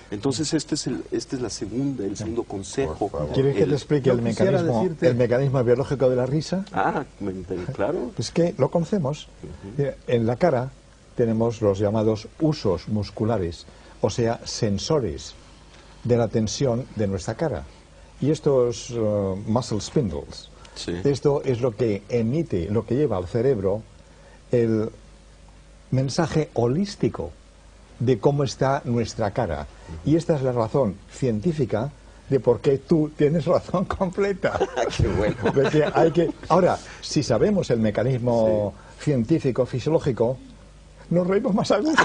Entonces este es el segundo consejo.
¿Quieres que te explique el mecanismo biológico de la risa?
Claro.
Es que lo conocemos. En la cara tenemos los llamados usos musculares, o sea, sensores de la tensión de nuestra cara. Y estos muscle spindles
Sí.
Esto es lo que emite, lo que lleva al cerebro el mensaje holístico de cómo está nuestra cara. Y esta es la razón científica de por qué tú tienes razón completa.
Qué bueno.
De que hay que... Ahora, si sabemos el mecanismo científico, fisiológico, nos reímos más a gusto.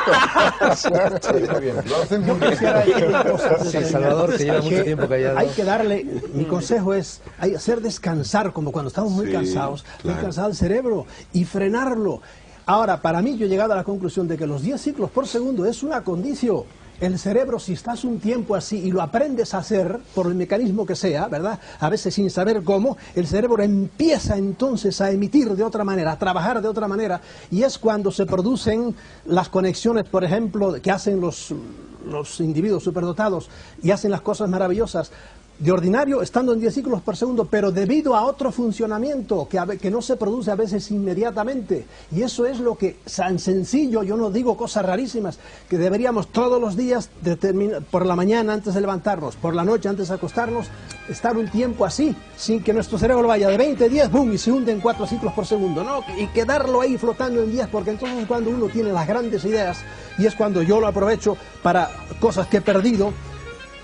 Está bien, lo hacen muy bien.
Quisiera decir una cosa,
Sí, Salvador, que lleva mucho tiempo callado.
Hay que darle, mi consejo es hacer descansar, como cuando estamos muy
Sí,
cansados,
claro.
descansar el cerebro y frenarlo. Ahora, para mí yo he llegado a la conclusión de que los 10 ciclos por segundo es una condición. El cerebro, si estás un tiempo así y lo aprendes a hacer, por el mecanismo que sea, ¿verdad? A veces sin saber cómo, el cerebro empieza entonces a emitir de otra manera, a trabajar de otra manera, y es cuando se producen las conexiones, por ejemplo, que hacen los individuos superdotados y hacen las cosas maravillosas. De ordinario, estando en 10 ciclos por segundo, pero debido a otro funcionamiento que no se produce a veces inmediatamente. Y eso es lo que, tan sencillo, yo no digo cosas rarísimas, que deberíamos todos los días, por la mañana antes de levantarnos, por la noche antes de acostarnos, estar un tiempo así, sin que nuestro cerebro vaya de 20 a 10, boom, y se hunde en 4 ciclos por segundo, ¿no? Y quedarlo ahí flotando en 10, porque entonces es cuando uno tiene las grandes ideas, y es cuando yo lo aprovecho para cosas que he perdido,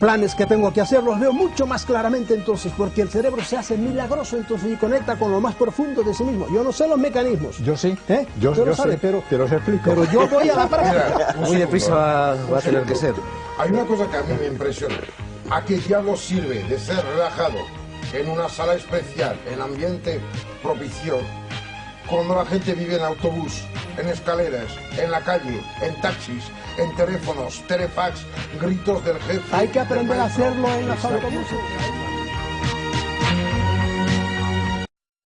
planes que tengo que hacer, los veo mucho más claramente entonces, porque el cerebro se hace milagroso entonces y conecta con lo más profundo de sí mismo. Yo no sé los mecanismos.
Yo sí.
¿Eh?
Yo
Usted lo
sé,
sabe, pero
te los explico.
Pero yo voy a la práctica.
Mira, un
Muy
segundo,
deprisa va a tener que ser.
Hay una cosa que a mí me impresiona. ¿A qué diablos sirve de ser relajado en una sala especial, en ambiente propicio, cuando la gente vive en autobús, en escaleras, en la calle, en taxis, en teléfonos, telefax, gritos del jefe?
Hay que aprender
del
a
maestro?
hacerlo en las
Exacto.
autobuses.